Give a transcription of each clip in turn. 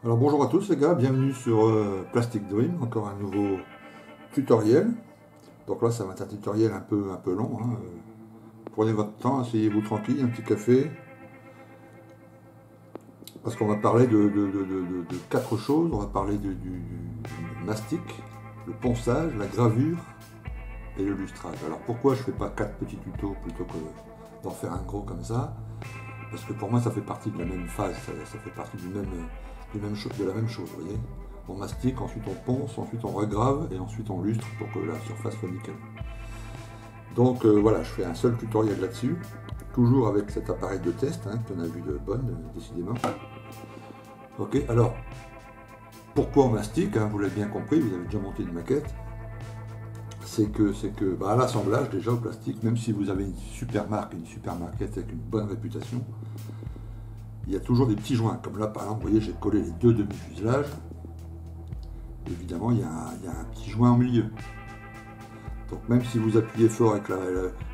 Alors bonjour à tous les gars, bienvenue sur Plastic Dream, encore un nouveau tutoriel. Donc là ça va être un tutoriel un peu long, hein. Prenez votre temps, asseyez-vous tranquille, un petit café, parce qu'on va parler de quatre choses. On va parler du mastic, le ponçage, la gravure et le lustrage. Alors pourquoi je fais pas quatre petits tutos plutôt que d'en faire un gros comme ça? Parce que pour moi ça fait partie de la même phase, ça fait partie de la même chose, vous voyez. On mastique, ensuite on ponce, ensuite on regrave et ensuite on lustre pour que la surface soit nickel. Donc voilà, je fais un seul tutoriel là-dessus, toujours avec cet appareil de test, hein, qu'on a vu de bonne, décidément. Ok, alors, pourquoi on mastique, hein, vous l'avez bien compris, vous avez déjà monté une maquette. C'est que bah, à l'assemblage déjà au plastique, même si vous avez une super maquette avec une bonne réputation, il y a toujours des petits joints. Comme là par exemple, vous voyez, j'ai collé les deux demi-fuselages. Évidemment, il y a un petit joint au milieu. Donc même si vous appuyez fort avec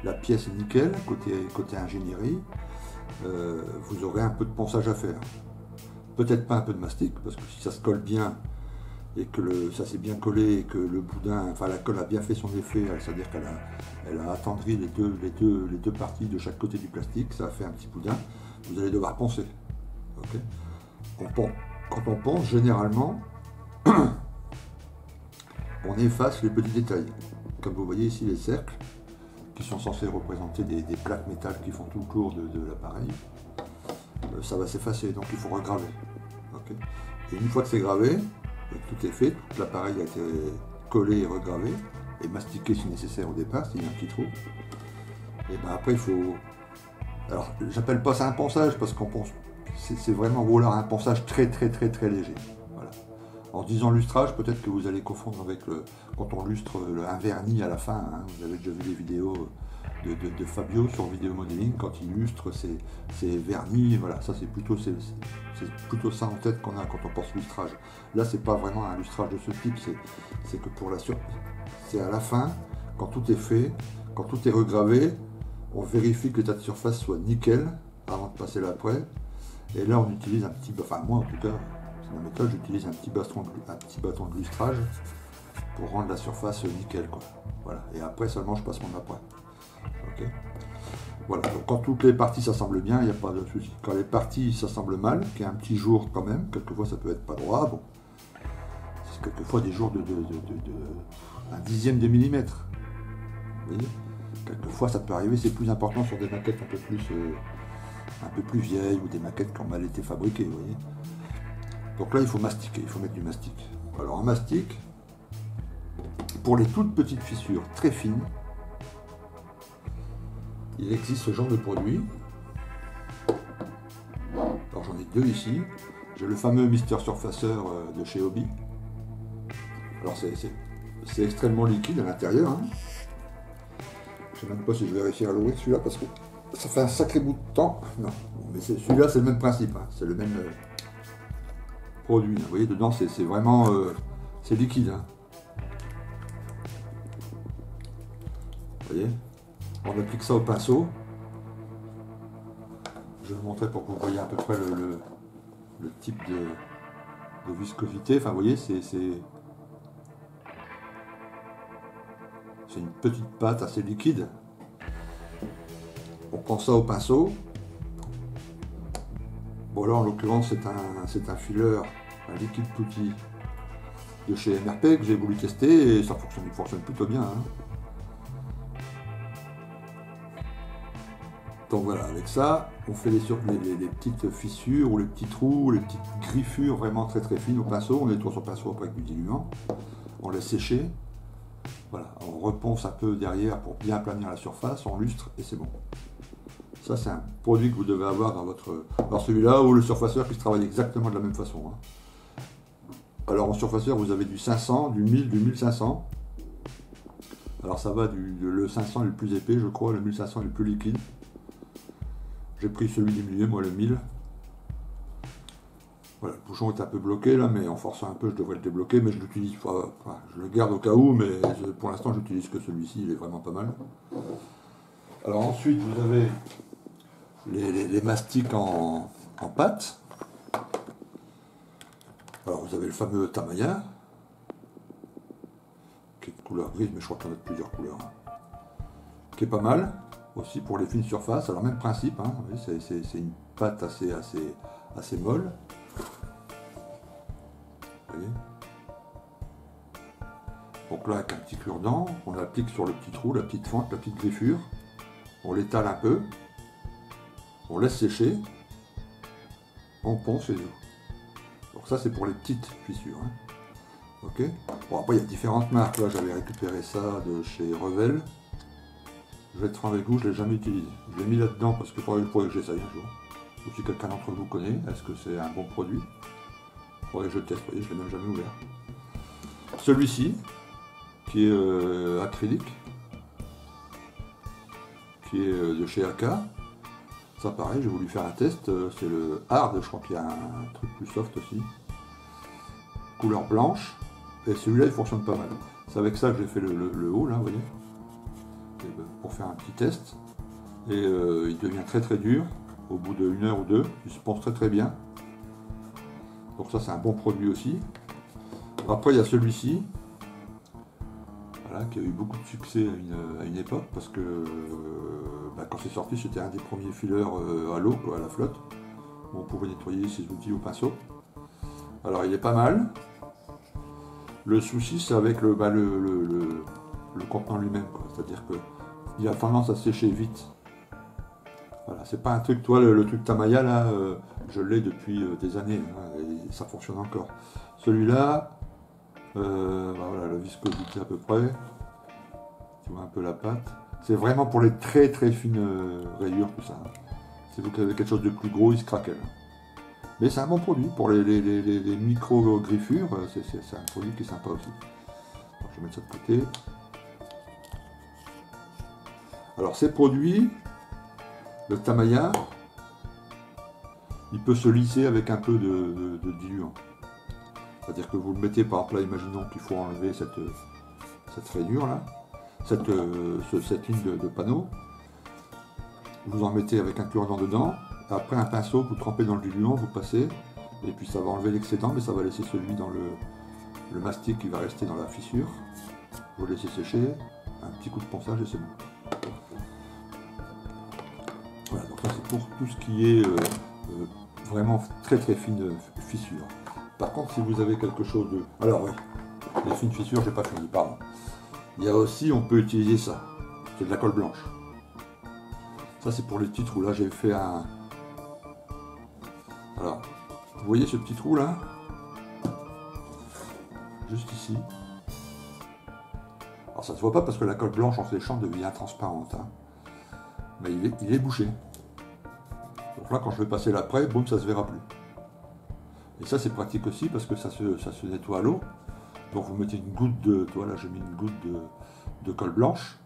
la pièce nickel, côté ingénierie, vous aurez un peu de ponçage à faire. Peut-être pas un peu de mastic, parce que si ça se colle bien et que ça s'est bien collé et que le boudin, enfin la colle a bien fait son effet, c'est-à-dire qu'elle a attendri les deux parties de chaque côté du plastique, ça a fait un petit boudin, vous allez devoir poncer. Okay. Quand on ponce, généralement, on efface les petits détails. Comme vous voyez ici les cercles, qui sont censés représenter des plaques métal qui font tout le tour de l'appareil, ça va s'effacer, donc il faut regraver. Okay. Et une fois que c'est gravé, et que tout est fait, tout l'appareil a été collé et regravé, et mastiqué si nécessaire au départ, s'il y a un petit trou, et ben après il faut... Alors j'appelle pas ça un ponçage, parce qu'on ponce, c'est vraiment voilà, un ponçage très léger. Voilà. En disant lustrage, peut-être que vous allez confondre avec quand on lustre un vernis à la fin, hein. Vous avez déjà vu les vidéos de Fabio sur Vidéo Modeling, quand il lustre ses vernis, voilà, ça c'est plutôt ça en tête qu'on a quand on pense lustrage. Là c'est pas vraiment un lustrage de ce type, c'est que pour la c'est à la fin, quand tout est fait, quand tout est regravé, on vérifie que l'état de surface soit nickel avant de passer l'après. Et là on utilise un petit, enfin moi en tout cas, c'est ma méthode, j'utilise un petit bâton de lustrage pour rendre la surface nickel, quoi. Voilà. Et après seulement je passe mon apprêt. Okay. Voilà, donc quand toutes les parties s'assemblent bien, il n'y a pas de souci. Quand les parties s'assemblent mal, qu'il y a un petit jour quand même, quelquefois ça peut être pas droit, bon, c'est quelquefois des jours de un dixième de millimètre. Vous voyez, quelquefois ça peut arriver, c'est plus important sur des maquettes un peu plus vieilles ou des maquettes qui ont mal été fabriquées, vous voyez. Donc là il faut mastiquer, il faut mettre du mastic. Alors en mastic, pour les toutes petites fissures très fines, il existe ce genre de produit. Alors j'en ai deux ici. J'ai le fameux Mister Surfacer de chez Hobby. Alors c'est extrêmement liquide à l'intérieur, hein. Je ne sais même pas si je vais réussir à l'ouvrir celui-là parce que ça fait un sacré bout de temps. Non, mais celui-là c'est le même principe, hein. C'est le même produit. Vous voyez, dedans c'est vraiment c'est liquide, hein. Vous voyez, on applique ça au pinceau. Je vais vous montrer pour que vous voyez à peu près le type de viscosité. Enfin, vous voyez, c'est une petite pâte assez liquide. On prend ça au pinceau. Bon, là en l'occurrence, c'est un fileur, un liquide putty de chez MRP que j'ai voulu tester et ça fonctionne plutôt bien, hein. Donc voilà, avec ça, on fait les petites fissures ou les petits trous, ou les petites griffures vraiment très fines au pinceau. On nettoie son pinceau après avec du diluant, on laisse sécher. Voilà, on reponce un peu derrière pour bien aplanir la surface, on lustre et c'est bon. Ça c'est un produit que vous devez avoir dans celui-là ou le surfaceur qui se travaille exactement de la même façon, hein. Alors en surfaceur vous avez du 500, du 1000, du 1500. Alors ça va le 500 est le plus épais je crois, le 1500 est le plus liquide. J'ai pris celui du milieu, moi le 1000. Voilà, le bouchon est un peu bloqué là, mais en forçant un peu, je devrais le débloquer, mais je l'utilise pas. Enfin, je le garde au cas où, mais pour l'instant, j'utilise que celui-ci, il est vraiment pas mal. Alors ensuite, vous avez les mastiques en pâte. Alors vous avez le fameux Tamiya, qui est de couleur grise, mais je crois qu'il y en a de plusieurs couleurs, hein, qui est pas mal, aussi pour les fines surfaces. Alors même principe, hein, c'est une pâte assez molle. Vous voyez. Donc là, avec un petit cure-dent, on applique sur le petit trou, la petite fente, la petite griffure, on l'étale un peu, on laisse sécher, on ponce et tout. Donc ça c'est pour les petites fissures. Hein. Ok. Bon, après il y a différentes marques. Là j'avais récupéré ça de chez Revel. Je vais être franc avec vous, je ne l'ai jamais utilisé. Je l'ai mis là-dedans parce qu'il faudrait que j'essaye un jour. Ou si quelqu'un d'entre vous connaît, est-ce que c'est un bon produit? Il faudrait que je le teste, vous voyez, je ne l'ai même jamais ouvert. Celui-ci, qui est acrylique, qui est de chez AK. Ça pareil, j'ai voulu faire un test, c'est le hard, je crois qu'il y a un truc plus soft aussi. Couleur blanche, et celui-là il fonctionne pas mal. C'est avec ça que j'ai fait le haut là, vous voyez, pour faire un petit test. Et il devient très très dur, au bout d'une heure ou deux, il se ponce très très bien. Donc ça c'est un bon produit aussi. Après il y a celui-ci, voilà, qui a eu beaucoup de succès à une époque, parce que quand c'est sorti, c'était un des premiers fileurs à l'eau, à la flotte, où on pouvait nettoyer ses outils au pinceau. Alors il est pas mal. Le souci c'est avec le contenant lui-même, c'est-à-dire qu'il a tendance à sécher vite. Voilà, c'est pas un truc, toi le truc Tamiya là, je l'ai depuis des années, hein, et ça fonctionne encore. Celui-là, voilà la viscosité à peu près, tu vois un peu la pâte. C'est vraiment pour les très très fines rayures, tout ça. Si vous avez quelque chose de plus gros, il se craquelle. Mais c'est un bon produit. Pour les micro-griffures, c'est un produit qui est sympa aussi. Alors, je vais mettre ça de côté. Alors ces produits, le Tamiya, il peut se lisser avec un peu de diluant. C'est-à-dire que vous le mettez par exemple là, imaginons qu'il faut enlever cette rainure là. Cette ligne de panneau, vous en mettez avec un cure-dent dedans, après un pinceau, vous trempez dans le diluant, vous passez, et puis ça va enlever l'excédent, mais ça va laisser celui dans le mastic qui va rester dans la fissure. Vous le laissez sécher, un petit coup de ponçage et c'est bon. Voilà, donc ça c'est pour tout ce qui est vraiment très très fine fissure. Par contre, si vous avez quelque chose de... Alors oui, les fines fissures, j'ai pas fini, pardon. Il y a aussi, on peut utiliser ça, c'est de la colle blanche. Ça c'est pour les petits trous, là j'ai fait un... Alors, vous voyez ce petit trou là? Juste ici. Alors ça ne se voit pas parce que la colle blanche en séchant devient transparente. Hein. Mais il est bouché. Donc là quand je vais passer l'après, boum, ça se verra plus. Et ça c'est pratique aussi parce que ça se nettoie à l'eau. Donc vous mettez une goutte de, voilà, j'ai mis une goutte de colle blanche,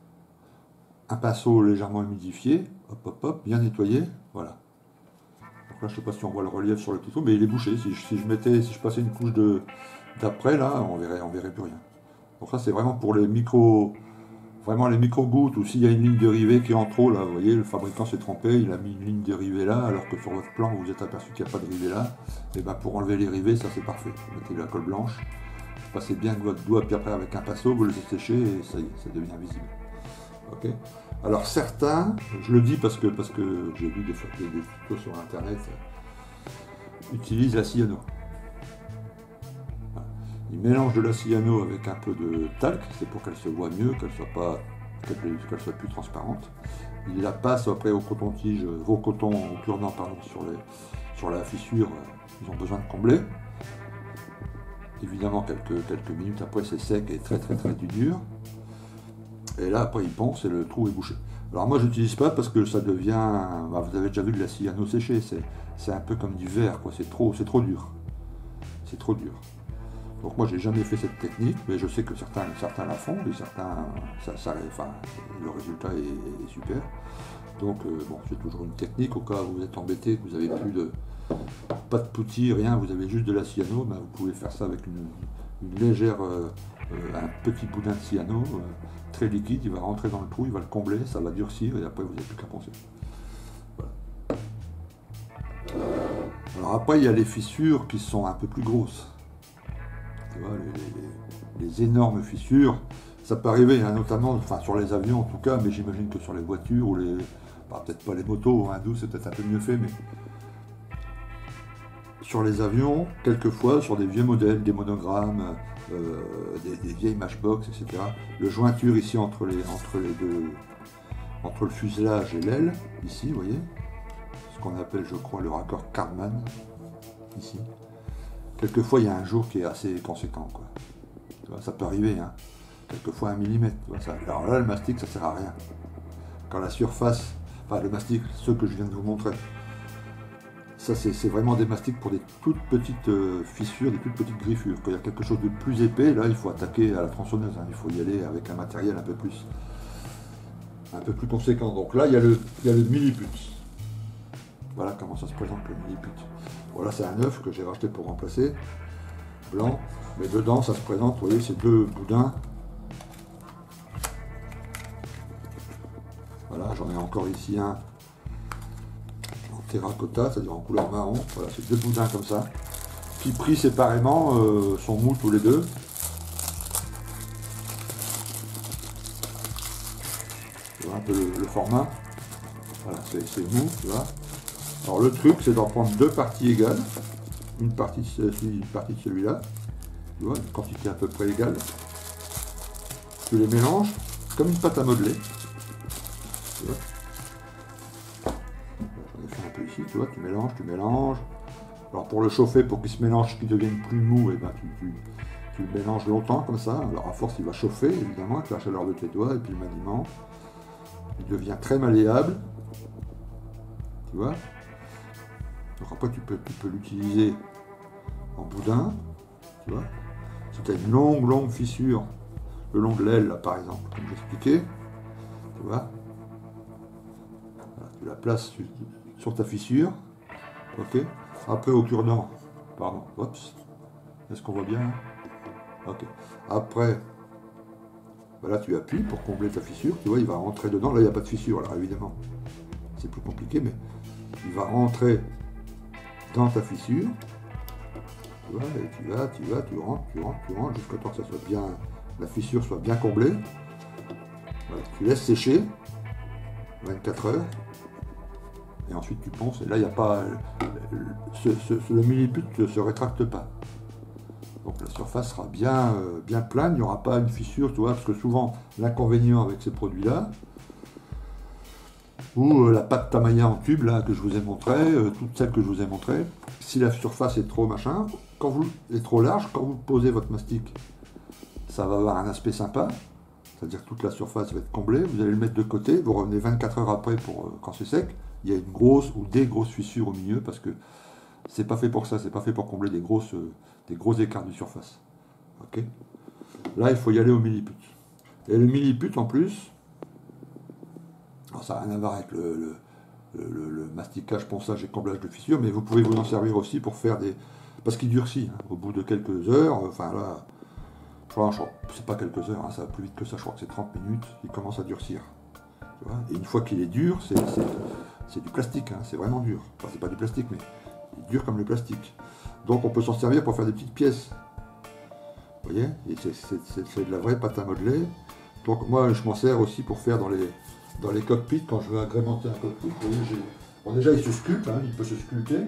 un pinceau légèrement humidifié, hop hop hop, bien nettoyé, voilà. Donc là je sais pas si on voit le relief sur le petit trou, mais il est bouché. Si je passais une couche d'après là, on verrait plus rien. Donc ça c'est vraiment pour les vraiment les micro-gouttes, ou s'il y a une ligne de rivée qui est en trop là, vous voyez, le fabricant s'est trompé, il a mis une ligne de rivée là, alors que sur votre plan vous vous êtes aperçu qu'il n'y a pas de rivée là, et bien pour enlever les rivets, ça c'est parfait. Vous mettez la colle blanche. Passez bien votre doigt, puis après avec un pinceau, vous le laissez sécher et ça y est, ça devient visible. Ok. Alors certains, je le dis parce que j'ai vu des tutos sur internet, utilisent la cyano. Voilà. Ils mélangent de la cyano avec un peu de talc, c'est pour qu'elle se voit mieux, qu'elle soit plus transparente. Ils la passent après au coton-tige, au cure-dent pardon, sur la fissure, ils ont besoin de combler. Évidemment, quelques minutes après, c'est sec et très dur. Et là, après, il ponce et le trou est bouché. Alors moi, je n'utilise pas parce que ça devient... vous avez déjà vu de la cyano séchée. C'est un peu comme du verre, quoi. C'est trop dur. C'est trop dur. Donc moi, j'ai jamais fait cette technique, mais je sais que certains la font et certains... le résultat est super. Donc, bon, c'est toujours une technique. Au cas où vous êtes embêté, que vous n'avez plus de... Pas de poutis, rien, vous avez juste de la cyano, vous pouvez faire ça avec une légère, un petit boudin de cyano, très liquide, il va rentrer dans le trou, il va le combler, ça va durcir et après vous n'avez plus qu'à poncer. Voilà. Alors après il y a les fissures qui sont un peu plus grosses. Tu vois, les énormes fissures, ça peut arriver, hein, notamment, enfin sur les avions en tout cas, mais j'imagine que sur les voitures ou les, bah, peut-être pas les motos, hein, c'est peut-être un peu mieux fait, mais sur les avions, quelquefois, sur des vieux modèles, des monogrammes, des vieilles Matchbox, etc. Le jointure ici entre les deux, entre le fuselage et l'aile, ici, vous voyez, ce qu'on appelle, je crois, le raccord Cardman, ici. Quelquefois, il y a un jour qui est assez conséquent, quoi. Tu vois, ça peut arriver, hein. Quelquefois 1 millimètre. Alors là, le mastic, ça sert à rien. Quand la surface, enfin le mastic, ceux que je viens de vous montrer, ça c'est vraiment des mastiques pour des toutes petites fissures, des toutes petites griffures. Quand il y a quelque chose de plus épais, là, il faut attaquer à la tronçonneuse, hein. Il faut y aller avec un matériel un peu plus conséquent. Donc là, il y a le milliput. Voilà comment ça se présente, le milliput. Voilà, c'est un œuf que j'ai racheté pour remplacer, blanc, mais dedans, ça se présente, vous voyez, ces deux boudins. Voilà, j'en ai encore ici un en terracotta, c'est-à-dire en couleur marron. Voilà, c'est deux boudins comme ça, qui pris séparément sont mous tous les deux. Tu vois un peu le format. Voilà, c'est mou, tu vois. Alors le truc, c'est d'en prendre deux parties égales, une partie de celui-là, tu vois, une quantité à peu près égale. Tu les mélanges comme une pâte à modeler. Tu vois. J'en ai fait un peu ici, tu vois, tu mélanges. Alors pour le chauffer, pour qu'il se mélange, qu'il devienne plus mou, et ben tu le mélanges longtemps comme ça. Alors à force, il va chauffer, évidemment, avec la chaleur de tes doigts et puis le maniement. Il devient très malléable. Tu vois. Donc après, tu peux l'utiliser en boudin, tu vois. Si tu as une longue fissure le long de l'aile, là, par exemple, comme j'expliquais, tu vois. Voilà, tu la places sur ta fissure, ok. Après, au cure-dent, pardon, oups, est-ce qu'on voit bien, hein? Ok. Après, voilà, tu appuies pour combler ta fissure, tu vois, il va rentrer dedans. Là, il n'y a pas de fissure, alors évidemment, c'est plus compliqué, mais il va rentrer dans ta fissure, tu vois, et tu rentres, jusqu'à temps que ça soit bien, la fissure soit bien comblée. Voilà, tu laisses sécher 24 heures, et ensuite tu ponces, et là il n'y a pas, le milliput ne se rétracte pas. Donc la surface sera bien, bien plane, il n'y aura pas une fissure, tu vois, parce que souvent l'inconvénient avec ces produits-là, ou la pâte Tamaya en tube là que je vous ai montré, toutes celles que je vous ai montrées, si la surface est trop machin, est trop large, quand vous posez votre mastic, ça va avoir un aspect sympa, c'est-à-dire que toute la surface va être comblée, vous allez le mettre de côté, vous revenez 24 heures après pour quand c'est sec, il y a une grosse ou des grosses fissures au milieu parce que c'est pas fait pour ça, c'est pas fait pour combler des gros écarts de surface. Ok. Là, il faut y aller au milliput. Et le milliput en plus, alors ça n'a rien à voir avec le masticage, ponçage et comblage de fissures, mais vous pouvez vous en servir aussi pour faire des... Parce qu'il durcit, hein, au bout de quelques heures, enfin là, je crois c'est pas quelques heures, hein, ça va plus vite que ça, je crois que c'est 30 minutes, il commence à durcir. Tu vois, et une fois qu'il est dur, c'est du plastique, hein, c'est vraiment dur. Enfin, c'est pas du plastique, mais il est dur comme le plastique. Donc on peut s'en servir pour faire des petites pièces. Vous voyez, et c'est de la vraie pâte à modeler. Donc moi, je m'en sers aussi pour faire dans les cockpits, quand je veux agrémenter un cockpit. Vous voyez, bon, déjà, il se sculpte, hein, il peut se sculpter.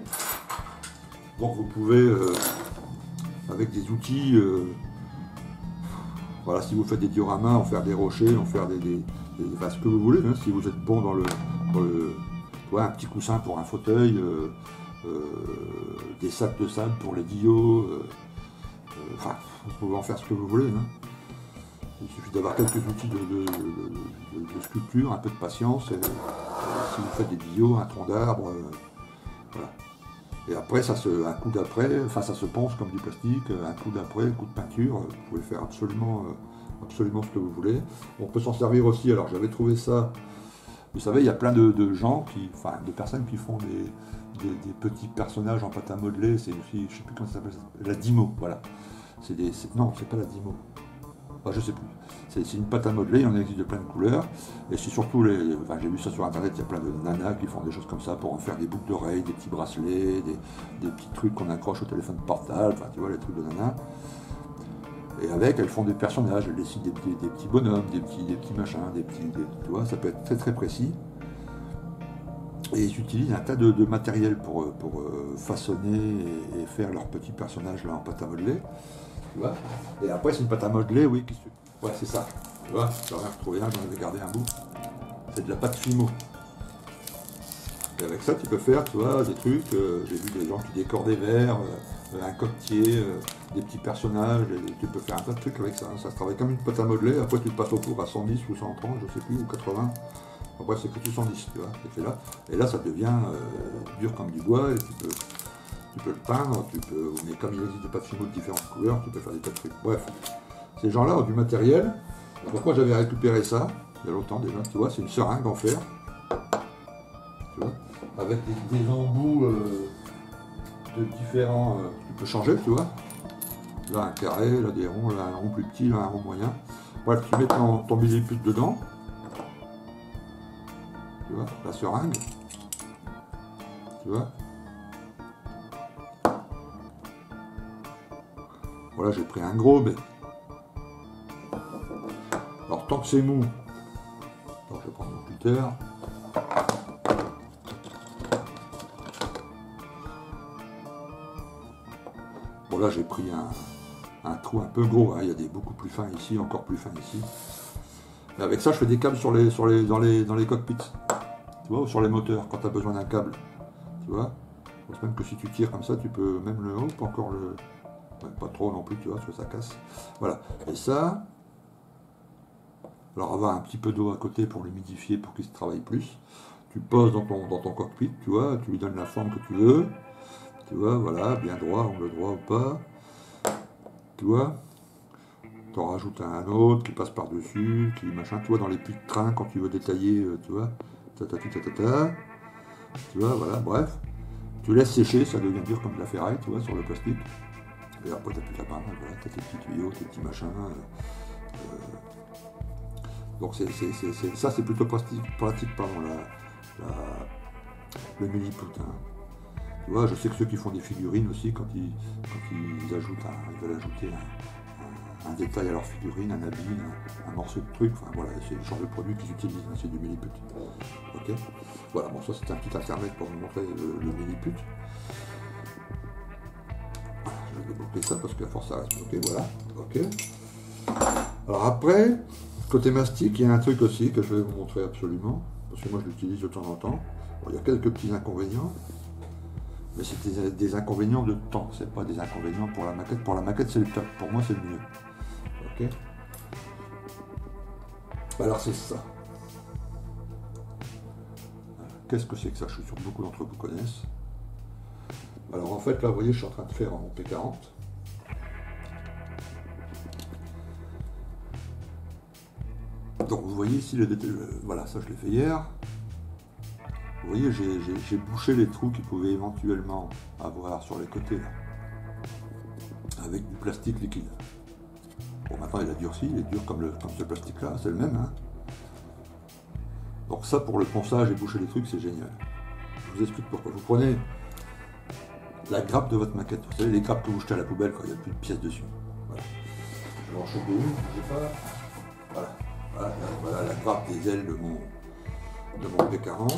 Donc vous pouvez, avec des outils, voilà, si vous faites des dioramas, en faire des rochers, en faire enfin, ce que vous voulez, hein, si vous êtes bon dans le ouais, un petit coussin pour un fauteuil, des sacs de sable pour les dios, enfin, vous pouvez en faire ce que vous voulez. Hein. Il suffit d'avoir quelques outils de sculpture, un peu de patience, et, si vous faites des dios, un tronc d'arbre, voilà. Et après, un coup d'après, enfin ça se ponce comme du plastique, un coup d'après, un coup de peinture, vous pouvez faire absolument ce que vous voulez. On peut s'en servir aussi, alors j'avais trouvé ça, vous savez, il y a plein de gens, de personnes qui font des petits personnages en pâte à modeler, c'est aussi, je sais plus comment ça s'appelle, la Dymo, voilà. Non, c'est pas la Dymo. Enfin, je sais plus. C'est une pâte à modeler, il en existe de plein de couleurs. Et c'est surtout j'ai vu ça sur internet, il y a plein de nanas qui font des choses comme ça pour en faire des boucles d'oreilles, des petits bracelets, des petits trucs qu'on accroche au téléphone portable, enfin tu vois, les trucs de nanas. Et avec, elles font des personnages, elles dessinent des petits bonhommes, des petits machins, tu vois, ça peut être très très précis. Et ils utilisent un tas de matériel pour façonner et faire leurs petits personnages là en pâte à modeler. Tu vois. Et après, c'est une pâte à modeler, oui, ouais, c'est ça. Tu vois, j'en ai retrouvé un, j'en avais gardé un bout. C'est de la pâte Fimo. Et avec ça, tu peux faire, tu vois, des trucs. J'ai vu des gens qui décorent des verres, un coquetier, des petits personnages. Et tu peux faire un tas de trucs avec ça. Ça se travaille comme une pâte à modeler. Après, tu le passes au four à 110 ou 130, je sais plus, ou 80. Après, c'est que tu 110, tu vois, c'est fait là. Et là, ça devient dur comme du bois. Et tu peux le peindre, mais comme il existe des pâtes Fimo de différentes couleurs, tu peux faire des tas de trucs. Bref, ces gens-là ont du matériel. Pourquoi j'avais récupéré ça, il y a longtemps déjà, tu vois, c'est une seringue en fer. Tu vois, avec des embouts de différents. Tu peux changer, tu vois. Là, un carré, là, des ronds, là, un rond plus petit, là, un rond moyen. Bref, tu mets ton millipute dedans. Tu vois, la seringue. Tu vois. Voilà, j'ai pris un gros, mais. Alors, tant que c'est mou. Alors, je vais prendre mon cutter. Bon, là, j'ai pris un trou un peu gros. Hein. Il y a des beaucoup plus fins ici, encore plus fins ici. Et avec ça, je fais des câbles dans les cockpits. Tu vois, ou sur les moteurs, quand tu as besoin d'un câble. Tu vois. Je pense même que si tu tires comme ça, tu peux même le. Hop, encore le. Ouais, pas trop non plus, tu vois, parce que ça casse. Voilà. Et ça. Alors, avoir un petit peu d'eau à côté pour l'humidifier, pour qu'il se travaille plus. Tu poses dans ton cockpit, tu vois, tu lui donnes la forme que tu veux. Tu vois, voilà, bien droit, angle droit ou pas. Tu vois. T'en rajoutes un autre qui passe par-dessus, qui machin, tu vois, dans les puits de train, quand tu veux détailler, tu vois. Tu vois, voilà, bref. Tu laisses sécher, ça devient dur comme de la ferraille, tu vois, sur le plastique. Et après, t'as plus qu'à peindre, voilà, t'as tes petits tuyaux, tes petits machins. Donc ça, c'est plutôt pratique pardon, le milliput. Hein. Tu vois, je sais que ceux qui font des figurines aussi, quand ils ajoutent, ils veulent ajouter un détail à leur figurine, un habit, un morceau de truc, enfin voilà, c'est le genre de produit qu'ils utilisent, hein, c'est du milliput. Ok. Voilà, bon, ça c'était un petit intermède pour vous montrer le milliput. Je vais débloquer ça parce qu'à force ça reste bloqué, voilà. Ok. Alors après, côté mastic, il y a un truc aussi que je vais vous montrer absolument, parce que moi je l'utilise de temps en temps. Bon, il y a quelques petits inconvénients, mais c'est des inconvénients de temps, c'est pas des inconvénients pour la maquette. Pour la maquette, c'est le top, pour moi c'est le mieux. Ok. Alors c'est ça. Qu'est-ce que c'est que ça? Je suis sûr que beaucoup d'entre vous connaissent. Alors en fait, là, vous voyez, je suis en train de faire en P40. Donc vous voyez ici, voilà, ça je l'ai fait hier. Vous voyez, j'ai bouché les trous qu'ils pouvaient éventuellement avoir sur les côtés, là, avec du plastique liquide. Bon, maintenant il a durci, il est dur comme ce plastique-là, c'est le même. Hein. Donc ça, pour le ponçage et boucher les trucs, c'est génial. Je vous explique pourquoi. Vous prenez la grappe de votre maquette, vous savez, les grappes que vous jetez à la poubelle quand il n'y a plus de pièces dessus. Voilà. Je vais en choper une, je sais pas. Voilà. Voilà la grappe des ailes de mon P40.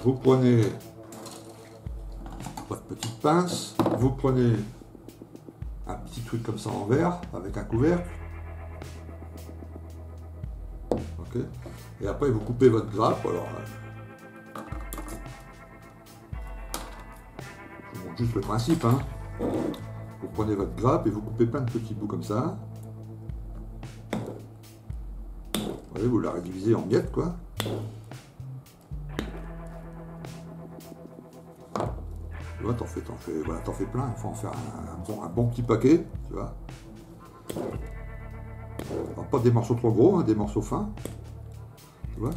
Vous prenez votre petite pince, vous prenez un petit truc comme ça en verre avec un couvercle. Ok. Et après vous coupez votre grappe. Alors, je vous montre juste le principe. Hein. Vous prenez votre grappe et vous coupez plein de petits bouts comme ça. Vous la rédivisez en miettes, quoi. Tu vois, t'en fais plein. Il faut en faire un bon petit paquet, tu vois. Alors, pas des morceaux trop gros, hein, des morceaux fins. Tu vois.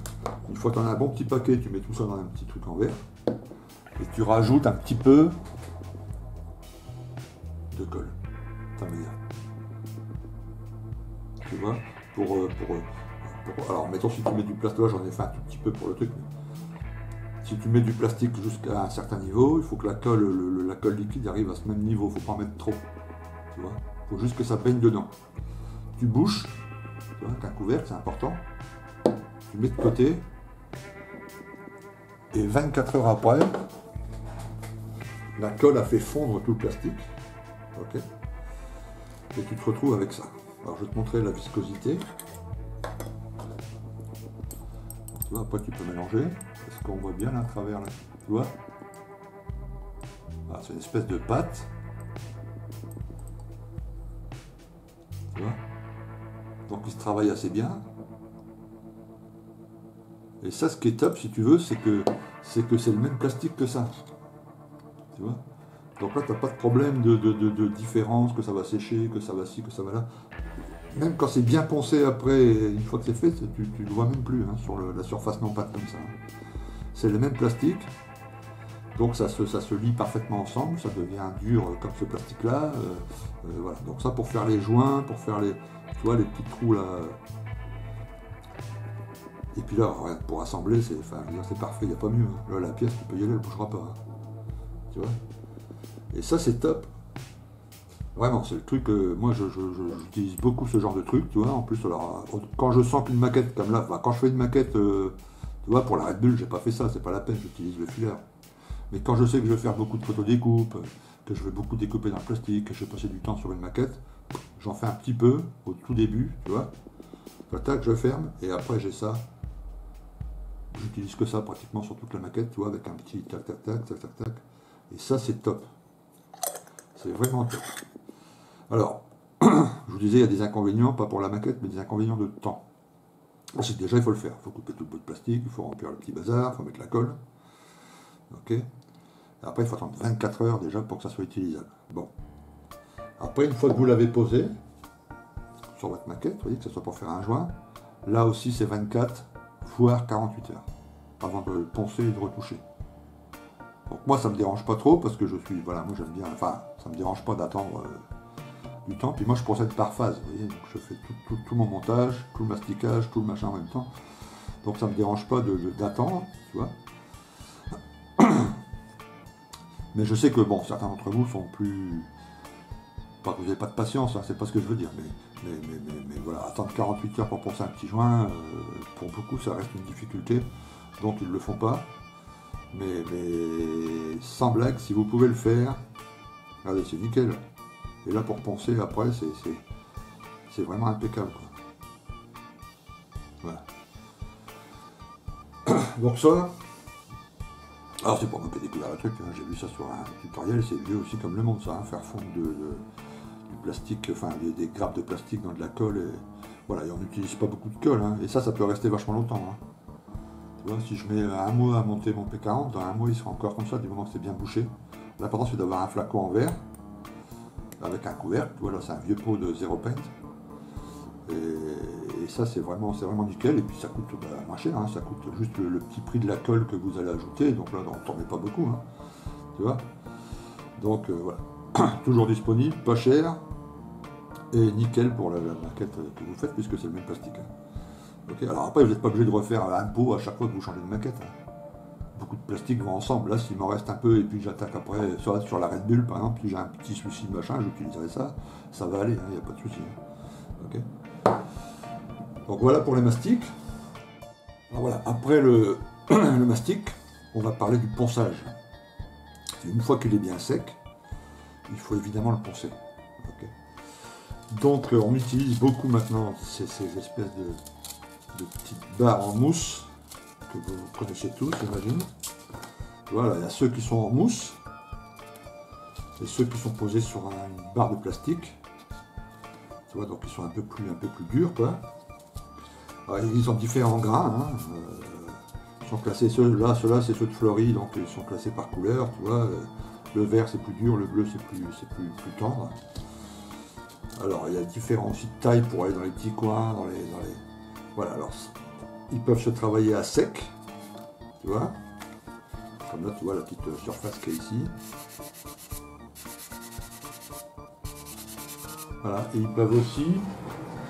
Une fois que tu en as un bon petit paquet, tu mets tout ça dans un petit truc en verre. Et tu rajoutes un petit peu de colle. Tu vois, alors, mettons, si tu mets du plastique, là j'en ai fait un tout petit peu pour le truc, mais si tu mets du plastique jusqu'à un certain niveau, il faut que la colle liquide arrive à ce même niveau, il ne faut pas en mettre trop, tu vois, faut juste que ça baigne dedans. Tu bouches, tu vois, avec un couvercle, c'est important. Tu mets de côté. Et 24 heures après, la colle a fait fondre tout le plastique. Ok. Et tu te retrouves avec ça. Alors je vais te montrer la viscosité. Tu vois, après tu peux mélanger. Est-ce qu'on voit bien là, à travers là, tu vois? C'est une espèce de pâte. Tu vois? Donc il se travaille assez bien. Et ça, ce qui est top, si tu veux, c'est que c'est le même plastique que ça. Tu vois? Donc là, tu n'as pas de problème de différence, que ça va sécher, que ça va ci, que ça va là. Même quand c'est bien poncé après, une fois que c'est fait, tu ne le vois même plus hein, sur la surface non pâte comme ça. C'est le même plastique. Donc ça se lie parfaitement ensemble, ça devient dur comme ce plastique-là. Voilà. Donc ça pour faire les joints, pour faire les, tu vois, les petits trous là. Et puis là, pour assembler, c'est parfait, il n'y a pas mieux. Hein. Là, la pièce, tu peux y aller, elle ne bougera pas. Hein. Tu vois? Et ça, c'est top. Vraiment, c'est le truc, moi, j'utilise beaucoup ce genre de truc, tu vois. En plus, alors, quand je sens qu'une maquette comme là, quand je fais une maquette, tu vois, pour la Red Bull, j'ai pas fait ça, c'est pas la peine, j'utilise le filler. Mais quand je sais que je vais faire beaucoup de photodécoupe, que je vais beaucoup découper dans le plastique, que je vais passer du temps sur une maquette, j'en fais un petit peu au tout début, tu vois. Tac, je ferme, et après j'ai ça. J'utilise que ça pratiquement sur toute la maquette, tu vois, avec un petit tac, tac, tac, tac, tac, tac. Et ça, c'est top. C'est vraiment top. Alors, je vous disais, il y a des inconvénients, pas pour la maquette, mais des inconvénients de temps. Ensuite, déjà, il faut le faire. Il faut couper tout le bout de plastique, il faut remplir le petit bazar, il faut mettre la colle. Ok. Et après, il faut attendre 24 heures déjà pour que ça soit utilisable. Bon. Après, une fois que vous l'avez posé sur votre maquette, vous voyez, que ce soit pour faire un joint, là aussi, c'est 24 voire 48 heures avant de le poncer et de retoucher. Donc moi ça me dérange pas trop parce que je suis, voilà, moi j'aime bien, enfin ça me dérange pas d'attendre du temps, puis moi je procède par phase, vous voyez, donc je fais tout mon montage, tout le masticage, tout le machin en même temps, donc ça me dérange pas d'attendre, tu vois. Mais je sais que bon, certains d'entre vous sont plus, pas que vous n'avez pas de patience, hein, c'est pas ce que je veux dire, mais voilà, attendre 48 heures pour poncer un petit joint, pour beaucoup ça reste une difficulté, donc ils ne le font pas. Mais sans blague, si vous pouvez le faire, regardez, c'est nickel. Et là pour poncer après, c'est vraiment impeccable, quoi. Voilà. Donc ça, alors c'est pour moi qui ai découvert le truc, hein, j'ai vu ça sur un tutoriel, c'est vieux aussi comme le monde ça, hein, faire fondre du plastique, enfin des grappes de plastique dans de la colle, et voilà, et on n'utilise pas beaucoup de colle, hein, et ça peut rester vachement longtemps. Hein. Tu vois, si je mets un mois à monter mon P40, dans un mois il sera encore comme ça, du moment que c'est bien bouché. L'important c'est d'avoir un flacon en verre, avec un couvercle, voilà, c'est un vieux pot de Zero Paint. Et ça c'est vraiment nickel, et puis ça coûte moins cher, hein, ça coûte juste le petit prix de la colle que vous allez ajouter, donc là on t'en met pas beaucoup, hein, tu vois. Donc voilà, toujours disponible, pas cher, et nickel pour la maquette que vous faites, puisque c'est le même plastique. Hein. Okay, alors après vous n'êtes pas obligé de refaire un pot à chaque fois que vous changez de maquette. Hein. Beaucoup de plastique vont ensemble, là s'il m'en reste un peu et puis j'attaque après, soit sur la Red Bull par exemple, si j'ai un petit souci de machin, j'utiliserai ça va aller, il n'y a pas de souci. Hein. Okay. Donc voilà pour les mastiques. Alors voilà, après le mastic, on va parler du ponçage. Une fois qu'il est bien sec, il faut évidemment le poncer. Okay. Donc on utilise beaucoup maintenant ces espèces de petites barres en mousse, que vous connaissez tous, j'imagine. Voilà, il y a ceux qui sont en mousse, et ceux qui sont posés sur une barre de plastique. Tu vois, donc ils sont un peu plus durs, quoi. Alors, ils ont différents grains, hein. Ils sont classés, ceux-là c'est ceux de Fleury, donc ils sont classés par couleur, tu vois. Le vert c'est plus dur, le bleu c'est plus tendre. Alors il y a différents aussi de tailles pour aller dans les petits coins, dans les... Voilà, alors ils peuvent se travailler à sec, tu vois. Comme là tu vois la petite surface qui est ici. Voilà, et ils peuvent aussi,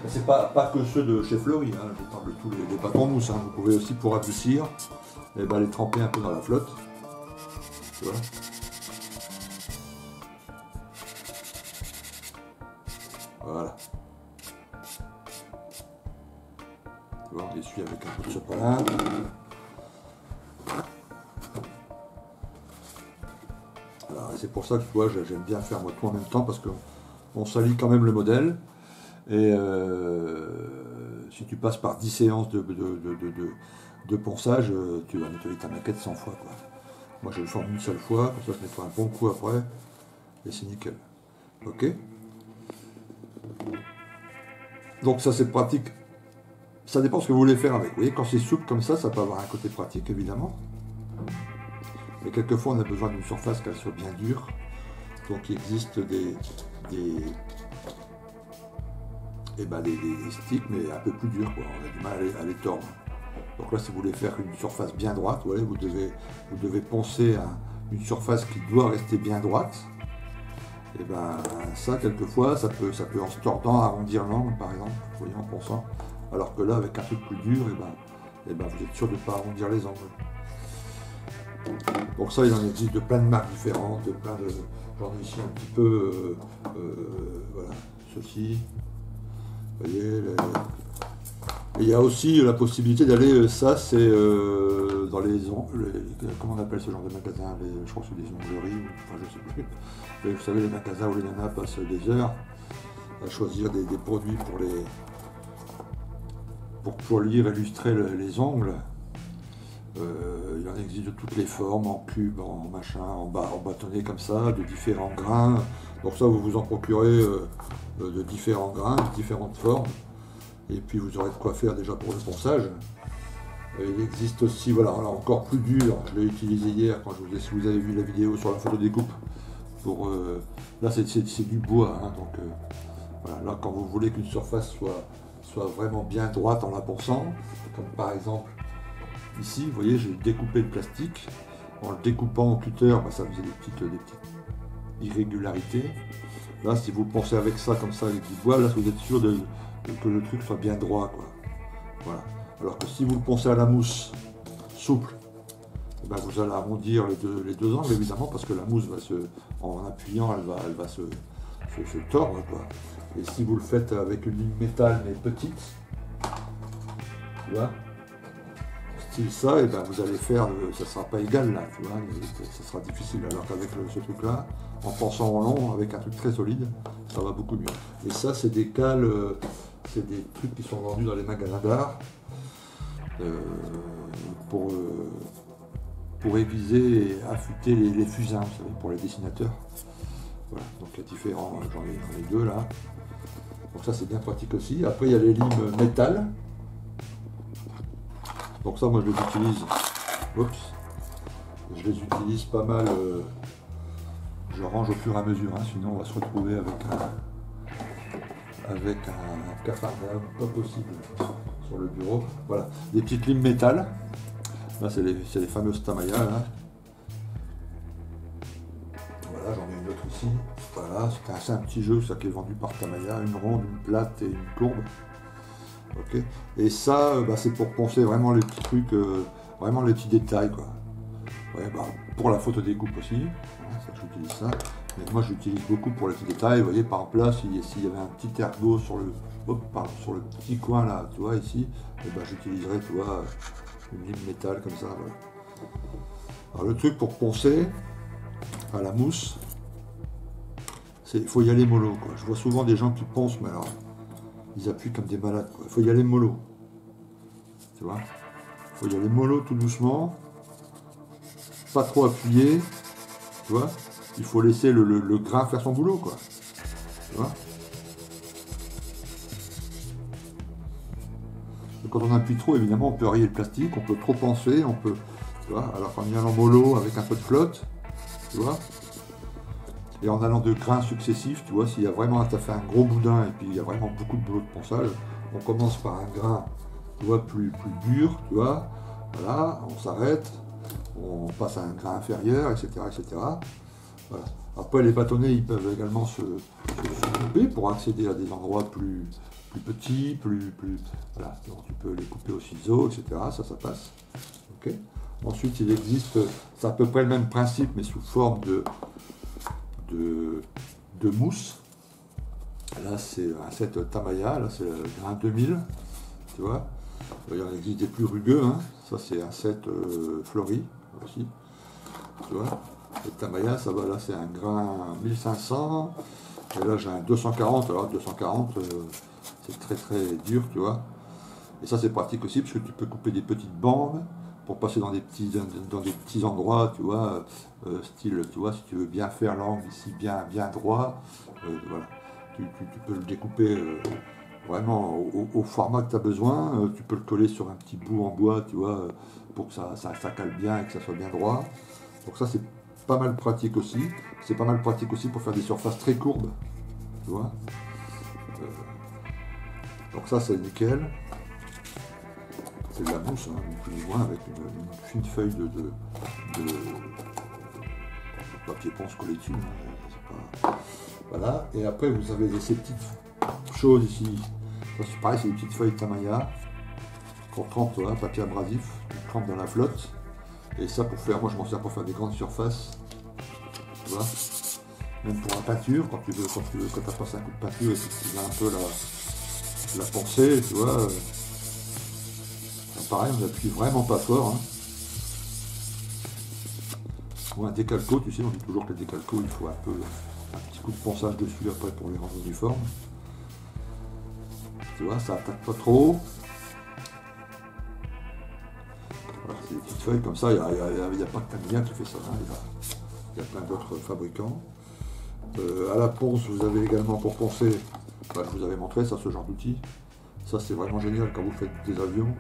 c'est pas que ceux de chez Fleury, hein, je parle de tous les pâtes en mousse, hein, vous pouvez aussi pour adoucir, et ben, les tremper un peu dans la flotte, tu vois. Voilà. Tu vois, on essuie avec un peu de sopalin. C'est pour ça que tu vois, j'aime bien faire moi tout en même temps parce qu'on salit quand même le modèle. Et si tu passes par 10 séances de ponçage, tu vas nettoyer ta maquette 100 fois, quoi. Moi je le forme une seule fois, comme ça je nettoie un bon coup après, et c'est nickel. Ok. Donc ça c'est pratique. Ça dépend ce que vous voulez faire avec. Vous voyez, quand c'est souple comme ça peut avoir un côté pratique évidemment. Mais quelquefois on a besoin d'une surface qu'elle soit bien dure. Donc il existe des sticks mais un peu plus durs, quoi. On a du mal à les tordre. Donc là, si vous voulez faire une surface bien droite, ouais, vous devez poncer une surface qui doit rester bien droite. Et ben ça, quelquefois, ça peut en se tordant arrondir l'angle, par exemple, vous voyez, en ponçant. Alors que là, avec un truc plus dur, et ben vous êtes sûr de ne pas arrondir les angles. Donc ça, il en existe de plein de marques différentes, de plein de... J'en ai ici un petit peu, voilà, ceci. Vous voyez, et il y a aussi la possibilité d'aller, ça c'est dans comment on appelle ce genre de magasin, je crois que c'est des ongleries, enfin je sais plus. Mais vous savez, les magasins où les nanas passent des heures à choisir des produits pour polir, illustrer les ongles. Il en existe de toutes les formes, en cube, en machin, en bâtonnet comme ça, de différents grains. Donc ça, vous vous en procurez de différents grains, de différentes formes. Et puis vous aurez de quoi faire déjà pour le ponçage. Il existe aussi, voilà, là, encore plus dur, je l'ai utilisé hier quand si vous avez vu la vidéo sur la photo découpe. Là c'est du bois, hein, donc voilà, là quand vous voulez qu'une surface soit vraiment bien droite en la ponçant, comme par exemple ici, vous voyez, j'ai découpé le plastique. En le découpant au cutter, ça faisait des petites irrégularités. Là, si vous poncez avec ça, comme ça, avec du bois, là, vous êtes sûr que le truc soit bien droit, quoi. Voilà. Alors que si vous le poncez à la mousse souple, vous allez arrondir les deux angles, évidemment, parce que la mousse en appuyant, elle va se tordre, quoi. Et si vous le faites avec une lime métal, mais petite, tu vois, style ça, et vous allez faire, ça sera pas égal là, tu vois, ça sera difficile. Alors qu'avec ce truc-là, en pensant en long, avec un truc très solide, ça va beaucoup mieux. Et ça, c'est des cales, c'est des trucs qui sont vendus dans les magasins d'art pour aiguiser et affûter les fusains, vous savez, pour les dessinateurs. Voilà, donc il y a différents, j'en ai deux là. Donc ça, c'est bien pratique aussi. Après, il y a les limes métal. Donc ça, moi, je les utilise pas mal. Je range au fur et à mesure, hein, sinon on va se retrouver avec un capardin pas possible sur le bureau. Voilà, des petites limes métal. Là, c'est les fameuses Tamiya. Là. Voilà, j'en ai une autre ici. Voilà, c'est un petit jeu, ça qui est vendu par Tamiya, une ronde, une plate et une courbe. Okay. Et ça, c'est pour poncer vraiment les petits trucs, vraiment les petits détails, quoi. Ouais, pour la photo découpe aussi, voilà, ça j'utilise ça. Mais moi j'utilise beaucoup pour les petits détails. Vous voyez, par exemple là, s'il y avait un petit ergot sur le petit coin là, tu vois, ici, j'utiliserais, tu vois, une lime métal comme ça. Voilà. Alors le truc pour poncer à la mousse, il faut y aller mollo, quoi. Je vois souvent des gens qui poncent, mais alors ils appuient comme des malades, quoi. Il faut y aller mollo. Tu vois, il faut y aller mollo tout doucement. Pas trop appuyer. Tu vois, il faut laisser le grain faire son boulot, quoi. Tu vois. Et quand on appuie trop, évidemment, on peut rayer le plastique, on peut trop penser, on peut. Tu vois, alors qu'en y allant mollo avec un peu de flotte, tu vois. Et en allant de grains successifs, tu vois, s'il y a vraiment, tu as fait un gros boudin et puis il y a vraiment beaucoup de boulot de ponçage, on commence par un grain, tu vois, plus dur, tu vois, voilà, on s'arrête, on passe à un grain inférieur, etc., etc. Voilà. Après, les bâtonnets, ils peuvent également se couper pour accéder à des endroits plus petits, voilà, donc tu peux les couper au ciseau, etc., ça passe. Okay. Ensuite, il existe, c'est à peu près le même principe, mais sous forme de mousse. Là, c'est un set Tamiya, là, c'est le grain 2000, tu vois. Il y en existe des plus rugueux, hein. Ça, c'est un set Flory aussi, tu vois. Et Tamiya, ça va, là, c'est un grain 1500. Et là, j'ai un 240. Alors, 240, c'est très très dur, tu vois. Et ça, c'est pratique aussi, parce que tu peux couper des petites bandes pour passer dans des petits endroits, tu vois, style, tu vois, si tu veux bien faire l'angle ici, bien droit, voilà. Tu peux le découper vraiment au format que tu as besoin. Tu peux le coller sur un petit bout en bois, tu vois, pour que ça cale bien et que ça soit bien droit. Donc ça, c'est pas mal pratique aussi. C'est pas mal pratique aussi pour faire des surfaces très courbes, tu vois. Euh, donc ça, c'est nickel. C'est de la mousse, hein, plus ou moins, avec une fine feuille de papier ponce collé dessus. Hein, voilà. Et après, vous avez ces petites choses ici. Ça, c'est pareil, c'est des petites feuilles de Tamiya qu'on trempe, voilà, papier abrasif, qu'on trempe dans la flotte. Et ça, pour faire, moi, je m'en sers pour faire des grandes surfaces. Tu vois, même pour la peinture, quand tu as passé un coup de peinture et que tu as un peu la poncer, tu vois. Pareil, on appuie vraiment pas fort. Hein. Ou un décalco, tu sais, on dit toujours que le décalco, il faut un petit coup de ponçage dessus après pour les rendre uniformes. Tu vois, ça attaque pas trop. Voilà, c'est des petites feuilles comme ça, il n'y a pas que Tamiya qui fait ça, hein. Il y a plein d'autres fabricants. À la ponce, vous avez également pour poncer, bah, je vous avais montré ça, ce genre d'outil. Ça, c'est vraiment génial quand vous faites des avions.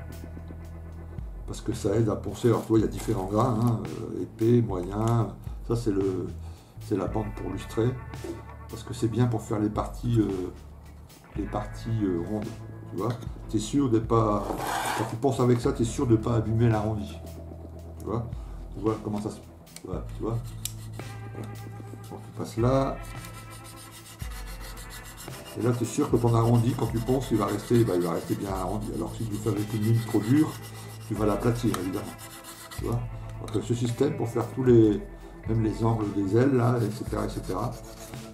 Parce que ça aide à poncer. Alors, tu vois, il y a différents grains, hein, épais, moyen. Ça, c'est la bande pour lustrer. Parce que c'est bien pour faire les parties rondes. Tu vois, tu es sûr de pas. Quand tu ponces avec ça, tu es sûr de ne pas abîmer l'arrondi. Tu vois comment ça se. Voilà, tu vois. Voilà. Donc, tu passes là. Et là, tu es sûr que ton arrondi, quand tu ponces, il va rester bien arrondi. Alors, si tu fais avec une ligne trop dure, tu vas l'aplatir, évidemment. Tu vois. Donc, ce système, pour faire même les angles des ailes, là, etc.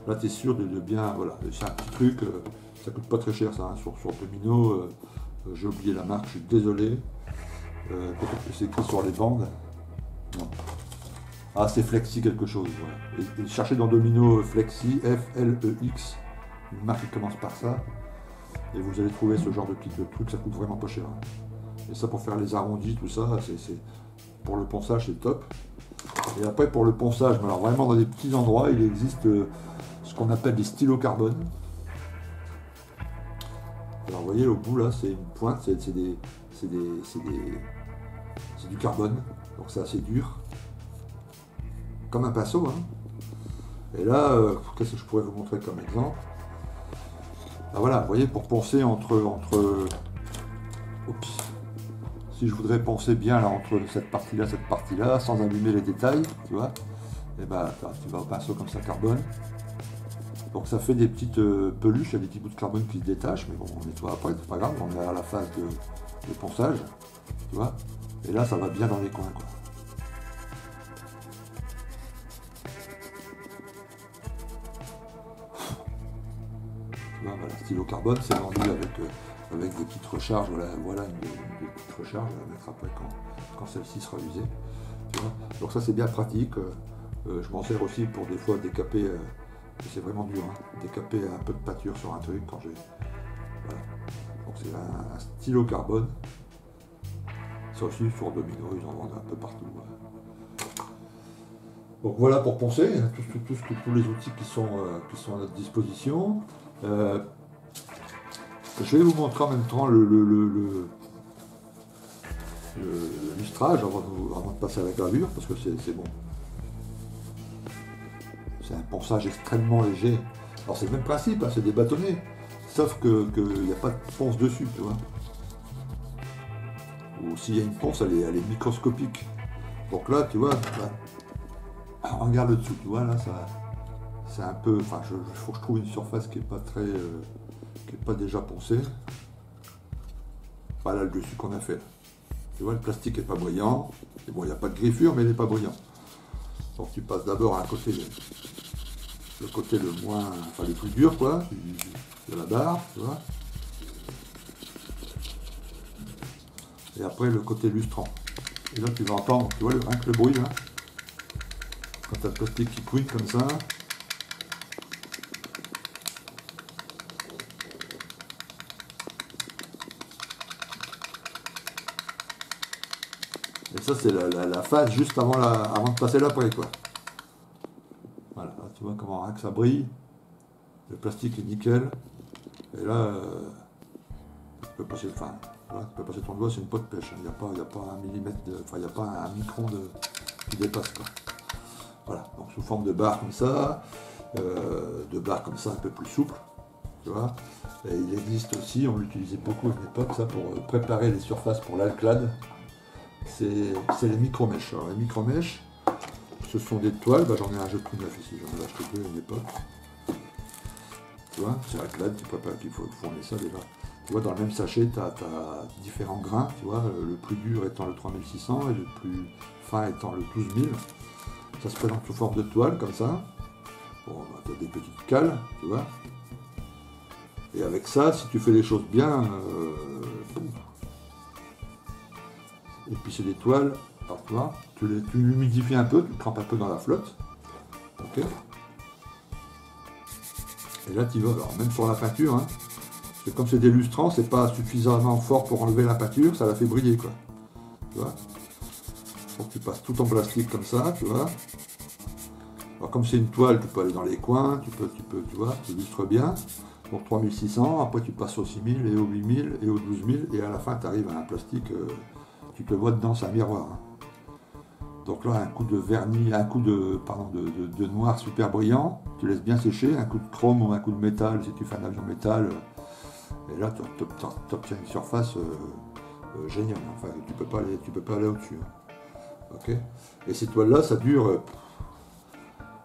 Là, tu es sûr de bien. Voilà, c'est un petit truc, ça coûte pas très cher, ça, hein, sur Domino. J'ai oublié la marque, je suis désolé. Peut-être que c'est écrit sur les bandes. Non. Ah, c'est Flexi quelque chose. Voilà. Et cherchez dans Domino Flexi, F-L-E-X, une marque qui commence par ça. Et vous allez trouver ce genre de petit truc, ça coûte vraiment pas cher. Hein. Et ça, pour faire les arrondis, tout ça, pour le ponçage, c'est top. Et après, pour le ponçage, alors vraiment dans des petits endroits, il existe ce qu'on appelle des stylos carbone. Alors, vous voyez, au bout, là, c'est une pointe, c'est du carbone. Donc, c'est assez dur. Comme un pinceau, hein. Et là, qu'est-ce que je pourrais vous montrer comme exemple? Ah, voilà, vous voyez, pour poncer oups. Si je voudrais poncer bien là, entre cette partie-là, sans abîmer les détails, tu vois, et ben tu vas au pinceau comme ça, carbone. Donc ça fait des petites peluches, il y a des petits bouts de carbone qui se détachent, mais bon, on nettoie après, c'est pas grave, on est à la phase de ponçage, tu vois. Et là, ça va bien dans les coins, quoi. Tu vois, voilà, stylo carbone, c'est vendu avec des petites recharges, voilà une petite recharge à mettre après quand celle-ci sera usée. Tu vois. Donc ça c'est bien pratique. Je m'en sers aussi pour des fois décaper, c'est vraiment dur, hein, décaper un peu de pâture sur un truc quand j'ai. Voilà. Donc c'est un stylo carbone. Ça aussi sur Domino, ils en vendent un peu partout. Voilà. Donc voilà pour poncer, tous les outils qui sont à notre disposition. Je vais vous montrer en même temps le lustrage avant de passer à la gravure, parce que c'est bon. C'est un ponçage extrêmement léger. Alors c'est le même principe, hein, c'est des bâtonnets, sauf qu'il n'y a pas de ponce dessus, tu vois. Ou s'il y a une ponce, elle est microscopique. Donc là, tu vois, là, regarde le dessous, tu vois, là, c'est un peu. Enfin, il faut que je trouve une surface qui n'est pas très. Qui n'est pas déjà poncée. Voilà le dessus qu'on a fait. Tu vois, le plastique n'est pas brillant. Et bon, il n'y a pas de griffure, mais il n'est pas brillant. Donc tu passes d'abord à un côté, le côté le moins. Enfin, le plus dur, quoi. de la barre, tu vois. Et après le côté lustrant. Et là tu vas entendre, tu vois, rien que le bruit là. Quand tu as le plastique qui couine comme ça. Et ça c'est la phase juste avant de passer l'après quoi. Voilà, là, tu vois comment rien que ça brille. Le plastique est nickel. Et là, tu peux passer, enfin, voilà, tu peux passer ton doigt, c'est une peau de pêche. Il n'y a pas un millimètre, il n'y a pas un micron qui dépasse quoi. Voilà, donc sous forme de barre comme ça, un peu plus souple, tu vois. Et il existe aussi, on l'utilisait beaucoup à une époque, ça, pour préparer les surfaces pour l'alclade. C'est les micro-mèches. Alors les micro-mèches, ce sont des toiles, j'en ai un jeu tout neuf ici, j'en ai acheté deux à une époque. Tu vois, c'est l'alclade, tu prépares qu'il faut fournir ça déjà. Tu vois, dans le même sachet, tu as différents grains, tu vois, le plus dur étant le 3600 et le plus fin étant le 12000. Ça se présente sous forme de toile, comme ça. Bon, tu as des petites cales, tu vois. Et avec ça, si tu fais les choses bien, et puis c'est des toiles, alors tu vois, tu l'humidifies un peu, tu le trempes un peu dans la flotte. Ok. Et là, tu vas, alors même sur la peinture, hein, parce que comme c'est des lustrants, c'est pas suffisamment fort pour enlever la peinture, ça la fait briller, quoi. Tu vois. Donc tu passes tout en plastique comme ça, tu vois. Alors comme c'est une toile, tu peux aller dans les coins, tu vois, tu illustres bien. Donc 3600, après tu passes au 6000 et au 8000 et au 12000, et à la fin tu arrives à un plastique, tu te vois dedans, c'est un miroir. Hein. Donc là, un coup de vernis, un coup de noir super brillant, tu laisses bien sécher, un coup de chrome ou un coup de métal, si tu fais un avion métal, et là tu obtiens une surface géniale. Enfin, tu peux pas aller au-dessus. Hein. Ok. Et ces toiles-là, ça dure.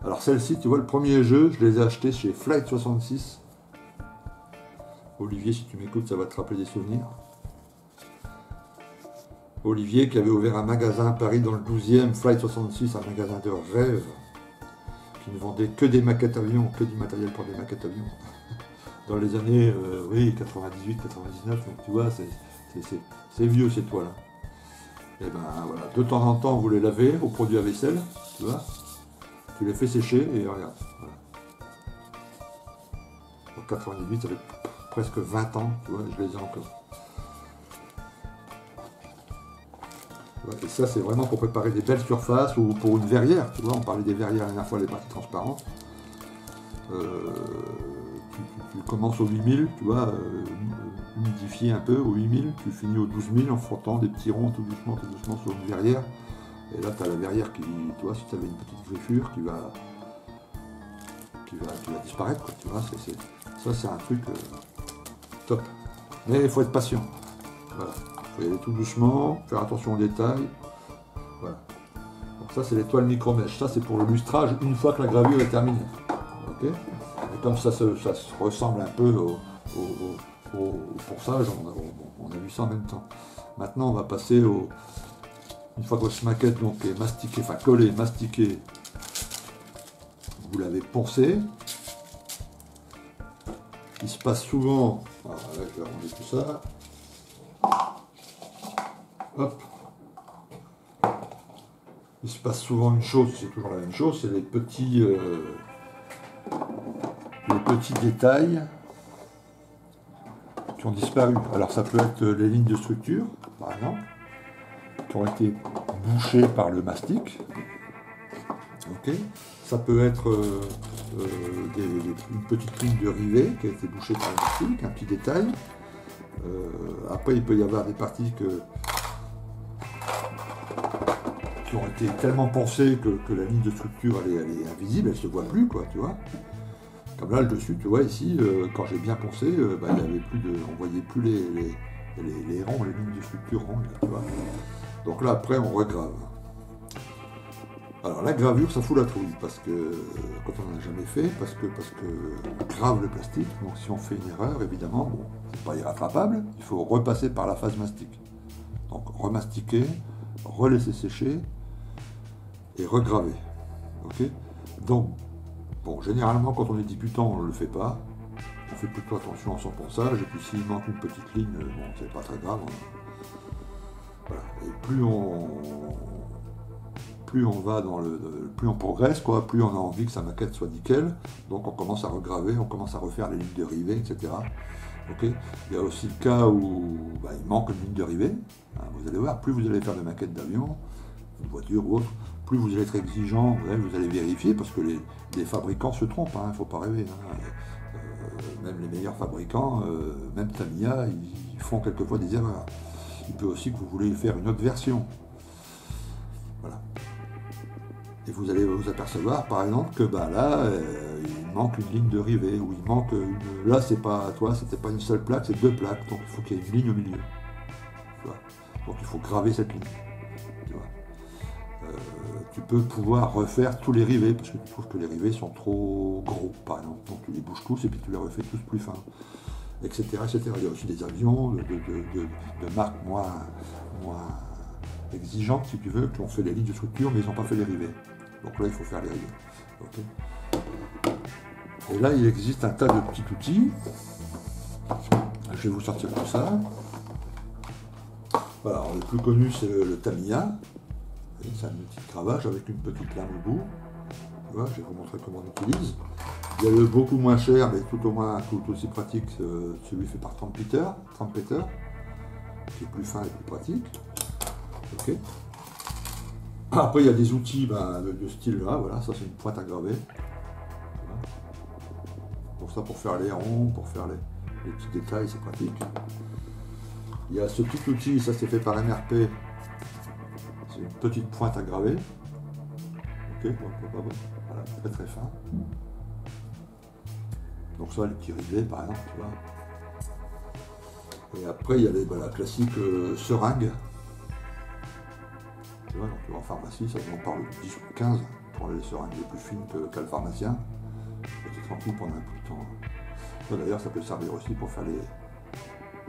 Alors celle-ci, tu vois, le premier jeu, je les ai achetés chez Flight 66. Olivier, si tu m'écoutes, ça va te rappeler des souvenirs. Olivier qui avait ouvert un magasin à Paris dans le 12e, Flight 66, un magasin de rêve, qui ne vendait que des maquettes avions, que du matériel pour des maquettes avions. Dans les années 98, 99, donc tu vois, c'est vieux ces toiles. Et ben voilà, de temps en temps, vous les lavez au produit à vaisselle, tu vois, tu les fais sécher et regarde. Voilà. En 98, ça fait presque 20 ans, tu vois, je les ai encore. Et ça, c'est vraiment pour préparer des belles surfaces ou pour une verrière. Tu vois, on parlait des verrières la dernière fois, les parties transparentes. Tu commences au 8000, tu vois, humidifier un peu au 8000. Tu finis au 12000 en frottant des petits ronds tout doucement sur une verrière. Et là, tu as la verrière qui, tu vois, si tu avais une petite griffure qui va disparaître. Quoi, tu vois, ça, c'est un truc top. Mais il faut être patient. Voilà. Il faut y aller tout doucement, faire attention aux détails. Voilà. Donc ça c'est les toiles micro-mèches. Ça c'est pour le lustrage une fois que la gravure est terminée. Okay. Et comme ça se ressemble un peu au forçage, on a vu ça en même temps. Maintenant on va passer une fois que votre maquette donc, est mastiquée, enfin collée, mastiquée, vous l'avez poncée. Il se passe souvent, alors là je vais arranger tout ça. Hop. Il se passe souvent une chose, c'est toujours la même chose, c'est les petits détails qui ont disparu. Alors ça peut être les lignes de structure, par exemple, qui ont été bouchées par le mastic. Okay. Ça peut être une petite ligne de rivet qui a été bouchée par le mastic, un petit détail. Après, il peut y avoir des parties qui ont été tellement poncées que la ligne de structure elle est invisible, elle se voit plus, quoi, tu vois. Comme là, le dessus, tu vois, ici, quand j'ai bien poncé, il y avait plus on voyait plus les ronds, les lignes de structure rondes, tu vois. Donc là, après, on regrave. Alors la gravure, ça fout la trouille, parce que quand on n'en a jamais fait, parce que grave le plastique, donc si on fait une erreur, évidemment, bon, c'est pas irrattrapable, il faut repasser par la phase mastic. Donc remastiquer, relaisser sécher et regraver. Ok. Donc, bon, généralement quand on est débutant, on ne le fait pas. on fait plutôt attention à son ponçage, et puis s'il manque une petite ligne, bon, c'est pas très grave. Voilà. Et plus on va plus on progresse, quoi, plus on a envie que sa maquette soit nickel, donc on commence à regraver, on commence à refaire les lignes de rivets, etc. Okay. Il y a aussi le cas où il manque une ligne de rivet. Vous allez voir, plus vous allez faire des maquettes d'avion, de voiture ou autre, plus vous allez être exigeant, vous allez vérifier, parce que les fabricants se trompent, il ne faut pas rêver. Même les meilleurs fabricants, même Tamiya, ils font quelquefois des erreurs. Il peut aussi que vous voulez faire une autre version. Voilà. Et vous allez vous apercevoir, par exemple, que là, il manque une ligne de rivet, ou il manque une... Là, c'est pas, c'était pas une seule plaque, c'est 2 plaques, donc il faut qu'il y ait une ligne au milieu. Tu vois. Donc il faut graver cette ligne. Tu vois. Tu peux pouvoir refaire tous les rivets, parce que tu trouves que les rivets sont trop gros, par exemple. Donc tu les bouges tous, et puis tu les refais tous plus fins, etc. etc. Il y a aussi des avions de marques moins exigeantes, si tu veux, qui ont fait les lignes de structure, mais ils n'ont pas fait les rivets. Donc là, il faut faire les rivets. Okay. Et là, il existe un tas de petits outils. Je vais vous sortir tout ça. Voilà, alors, le plus connu, c'est le Tamiya. C'est un outil de gravage avec une petite lame au bout. Voilà, je vais vous montrer comment on l'utilise. Il y a le beaucoup moins cher, mais tout au moins tout aussi pratique, celui fait par Trumpeter, qui est plus fin et plus pratique. Okay. Après, il y a des outils de ce style-là, voilà, ça c'est une pointe à graver. Voilà. Pour ça, pour faire les ronds, pour faire les petits détails, c'est pratique. Il y a ce petit outil, ça c'est fait par MRP, c'est une petite pointe à graver. Ok, voilà, très très fin. Donc ça, les petits rivets par exemple, tu vois. Et après, il y a la classique seringue. Tu vois, donc en pharmacie, ça on parle de 10 ou 15 pour les seringues les plus fines qu'à le pharmacien. C'est tranquille pendant un peu de temps. D'ailleurs, ça peut servir aussi pour faire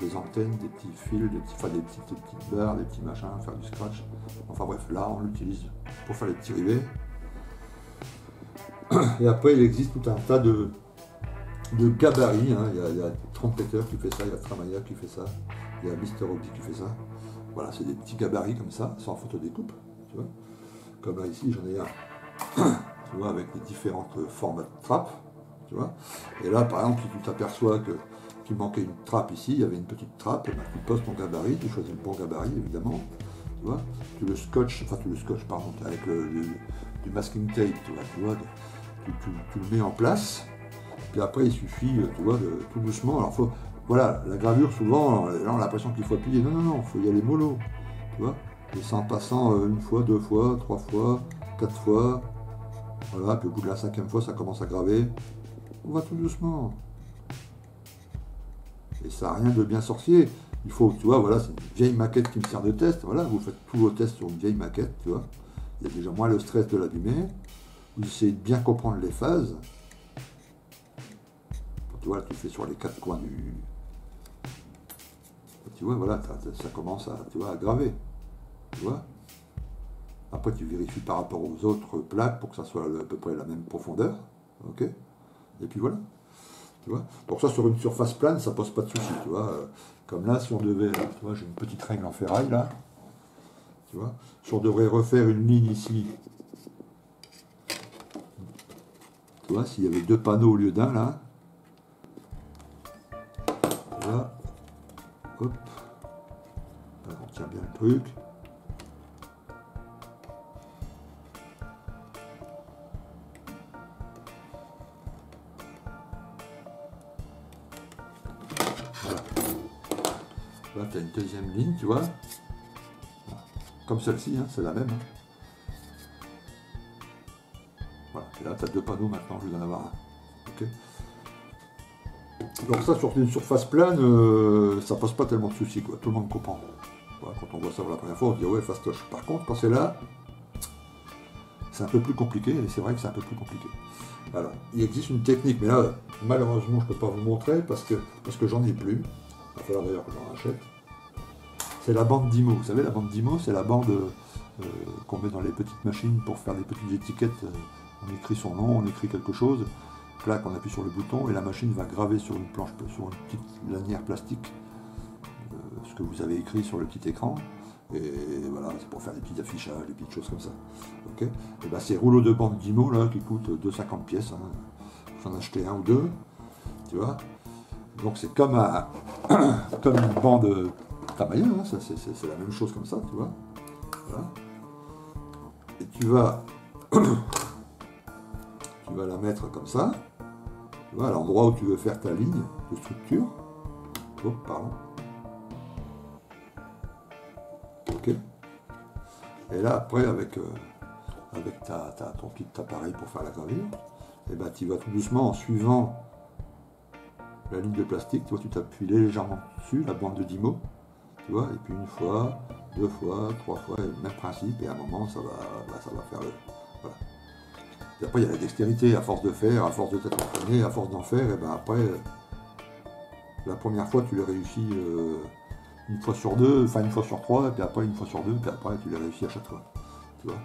les antennes, des petits fils, des petites barres, des petits machins, faire du scratch. Enfin bref, là, on l'utilise pour faire les petits rivets. Et après, il existe tout un tas de gabarits. Hein. Il y a Trumpeter qui fait ça, il y a Tamiya qui fait ça, il y a Mr. Hobby qui fait ça. Voilà, c'est des petits gabarits comme ça, sans photodécoupe, tu vois. Comme là ici, j'en ai un, tu vois, avec les différentes formats de trappe, tu vois. Et là, par exemple, si tu t'aperçois qu'il manquait une trappe ici, il y avait une petite trappe, tu poses ton gabarit, tu choisis le bon gabarit, évidemment, tu vois. Tu le scotches, pardon, avec du masking tape, tu vois, tu le mets en place, puis après, il suffit, tu vois, tout doucement, alors voilà, la gravure, souvent, là, on a l'impression qu'il faut appuyer. Non, il faut y aller mollo, tu vois. Et c'est en passant une fois, 2 fois, 3 fois, 4 fois. Voilà, puis au bout de la 5e fois, ça commence à graver. On va tout doucement. Et ça n'a rien de bien sorcier. Il faut, tu vois, voilà, c'est une vieille maquette qui me sert de test. Voilà, vous faites tous vos tests sur une vieille maquette, tu vois. Il y a déjà moins le stress de l'abîmer. Vous essayez de bien comprendre les phases. Tu vois, tu fais sur les 4 coins du... Tu vois, voilà, ça commence à graver. Tu vois. Après, tu vérifies par rapport aux autres plaques pour que ça soit à peu près la même profondeur. Ok. Et puis voilà. Tu vois. Donc ça, sur une surface plane, ça pose pas de souci. Tu vois. Comme là, si on devait... Tu vois, j'ai une petite règle en ferraille, là. Tu vois. Si on devrait refaire une ligne ici... Tu vois, s'il y avait 2 panneaux au lieu d'un, là... Voilà. Hop. Là, on tient bien le truc. Voilà. Là, tu as une deuxième ligne, tu vois. Comme celle-ci, hein, c'est la même. Voilà. Et là, tu as 2 panneaux maintenant, je vais en avoir un. Ok. Donc ça, sur une surface plane, ça pose pas tellement de soucis, quoi. Tout le monde comprend. Voilà, quand on voit ça pour la première fois, on se dit ouais, fastoche. Par contre, quand c'est là, c'est un peu plus compliqué, et c'est vrai que c'est un peu plus compliqué. Alors, il existe une technique, mais là, malheureusement, je ne peux pas vous montrer parce que j'en ai plus. Il va falloir d'ailleurs que j'en achète. C'est la bande d'IMO. Vous savez, la bande d'IMO, c'est la bande qu'on met dans les petites machines pour faire des petites étiquettes. On écrit son nom, on écrit quelque chose. clac, on appuie sur le bouton et la machine va graver sur une planche, sur une petite lanière plastique, ce que vous avez écrit sur le petit écran. Et voilà, c'est pour faire des petits affichages, des petites choses comme ça. Okay, et ben ces rouleaux de bande d'IMO là qui coûtent 2,50 pièces, hein, j'en ai acheté un ou deux, tu vois. Donc c'est comme, comme une bande Tamiya, hein, c'est la même chose comme ça, tu vois. Voilà. Et tu vas la mettre comme ça, tu vois, à l'endroit où tu veux faire ta ligne de structure. Oh, pardon. Ok. Et là, après, avec ton petit appareil pour faire la gravure, et ben, tu vas tout doucement en suivant la ligne de plastique, tu vois, tu t'appuies légèrement dessus, la bande de Dymo, tu vois, et puis une fois, deux fois, trois fois, le même principe, et à un moment, ça va faire le... Voilà. Et après, il y a la dextérité, à force de faire, à force de t'être entraîné, à force d'en faire, et ben après, la première fois, tu le réussis une fois sur deux, enfin une fois sur trois, et puis après une fois sur deux, puis après, tu l'as réussi à chaque fois, tu vois.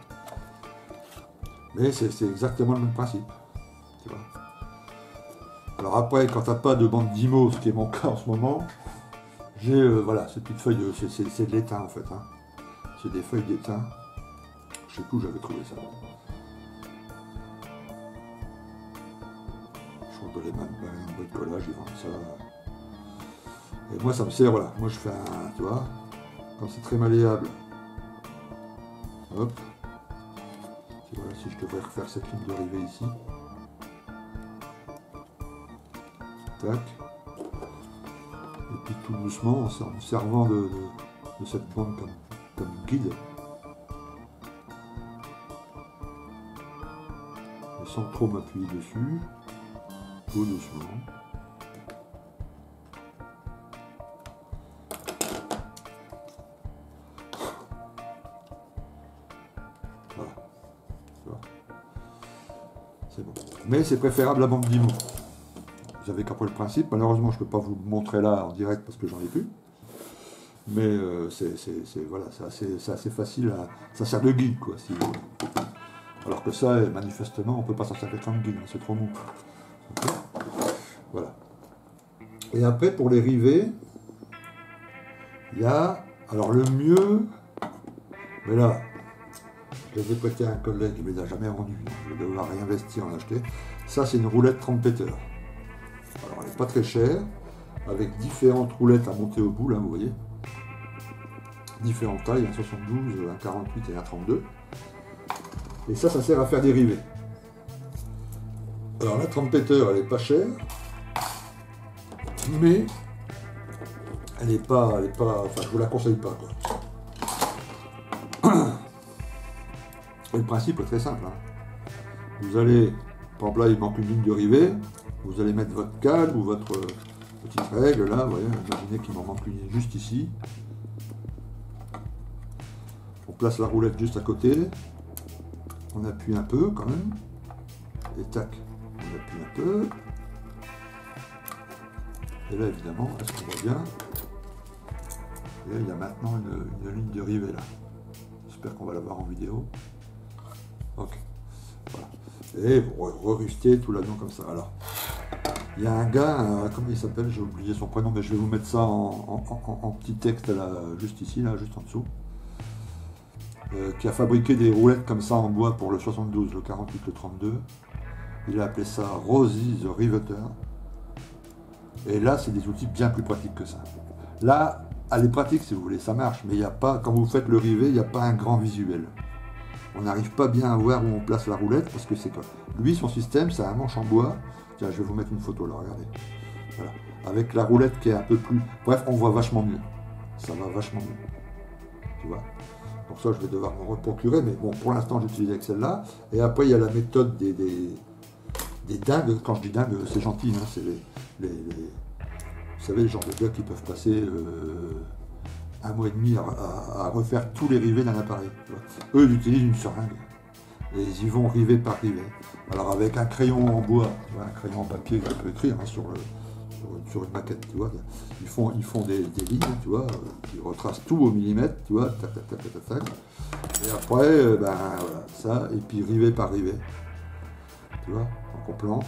Mais c'est exactement le même principe, tu vois. Alors après, quand tu n'as pas de bande d'IMO, ce qui est mon cas en ce moment, j'ai voilà, cette petite feuille, c'est de l'étain en fait. Hein. C'est des feuilles d'étain. Je sais plus où j'avais trouvé ça. Je crois que les mains de bricolage, ils vendent ça. Et moi, ça me sert, voilà. Moi, je fais un, tu vois, comme c'est très malléable. Hop. Et voilà, si je devrais refaire cette ligne de rivée ici. Tac. Et puis tout doucement, en me servant de cette bande comme guide. Et sans trop m'appuyer dessus. Tout doucement. Voilà. C'est bon. Mais c'est préférable la bande d'IMO. Vous avez compris le principe. Malheureusement, je ne peux pas vous le montrer là en direct parce que j'en ai plus. Mais voilà, c'est assez facile. Ça sert de guide, quoi. Alors que ça, manifestement, on ne peut pas s'en servir comme guide. Hein, c'est trop mou. Okay. Voilà. Et après, pour les rivets, il y a... Alors, le mieux... Mais là, je les ai prêtés à un collègue, il ne les a jamais rendus. Je vais devoir réinvestir en acheter. Ça, c'est une roulette trompeteur. Alors, elle n'est pas très chère, avec différentes roulettes à monter au bout, là, vous voyez. Différentes tailles, un 72, un 48 et un 32. Et ça sert à faire des rivets. Alors, la trompeteur, elle n'est pas chère, mais elle n'est pas, enfin, je vous la conseille pas, quoi. Et le principe est très simple. Hein. Vous allez, par exemple là, il manque une ligne de rivet. Vous allez mettre votre calme ou votre petite règle là, vous voyez, imaginez qu'il m'en manque une juste ici. On place la roulette juste à côté. On appuie un peu quand même. Et tac, on appuie un peu. Et là évidemment, est-ce qu'on voit bien? Et là il y a maintenant une ligne de rivet là. J'espère qu'on va la voir en vidéo. Ok. Voilà. Et vous re-rustez tout là-dedans comme ça. Alors. Il y a un gars, comment il s'appelle, j'ai oublié son prénom, mais je vais vous mettre ça en petit texte là, juste ici, là, juste en dessous, qui a fabriqué des roulettes comme ça en bois pour le 72, le 48, le 32. Il a appelé ça Rosie the Riveter. Et là, c'est des outils bien plus pratiques que ça. Là, elle est pratique si vous voulez, ça marche, mais il n'y a pas, quand vous faites le rivet, il n'y a pas un grand visuel. On n'arrive pas bien à voir où on place la roulette, parce que c'est quoi. Lui, son système, c'est un manche en bois. Tiens, je vais vous mettre une photo là, regardez. Voilà. Avec la roulette qui est un peu plus... Bref, on voit vachement mieux. Ça va vachement mieux. Tu vois. Pour ça, je vais devoir me reprocurer, mais bon, pour l'instant, j'utilise avec celle-là. Et après, il y a la méthode des dingues. Quand je dis dingues, c'est gentil, hein. C'est vous savez, le genre de gars qui peuvent passer un mois et demi à refaire tous les rivets d'un appareil. Tu vois. Eux, ils utilisent une seringue. Et ils y vont rivet par rivet. Alors avec un crayon en bois, tu vois, un crayon en papier, on peut écrire hein, sur une maquette, tu vois. Ils font des lignes, tu vois, ils retracent tout au millimètre, tu vois, tac, tac, tac, tac, tac. Et après, ben voilà, ça, et puis rivet par rivet. Tu vois, donc on plante,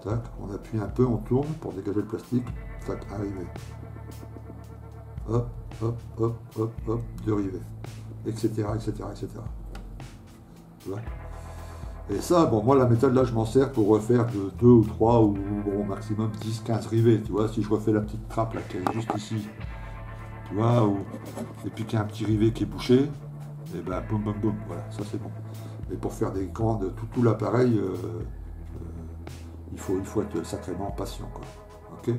tac, on appuie un peu, on tourne pour dégager le plastique, tac, un rivet. Hop, hop, hop, hop, hop, 2 rivets, etc., etc., etc. Tu vois? Et ça, bon, moi la méthode là, je m'en sers pour refaire de 2 ou 3 ou bon, au maximum 10, 15 rivets, tu vois, si je refais la petite trappe là qui est juste ici, tu vois, et puis qu'il y a un petit rivet qui est bouché, et ben boum, boum, boum, voilà, ça c'est bon. Mais pour faire des grandes, tout l'appareil, il faut être sacrément patient, quoi. Ok?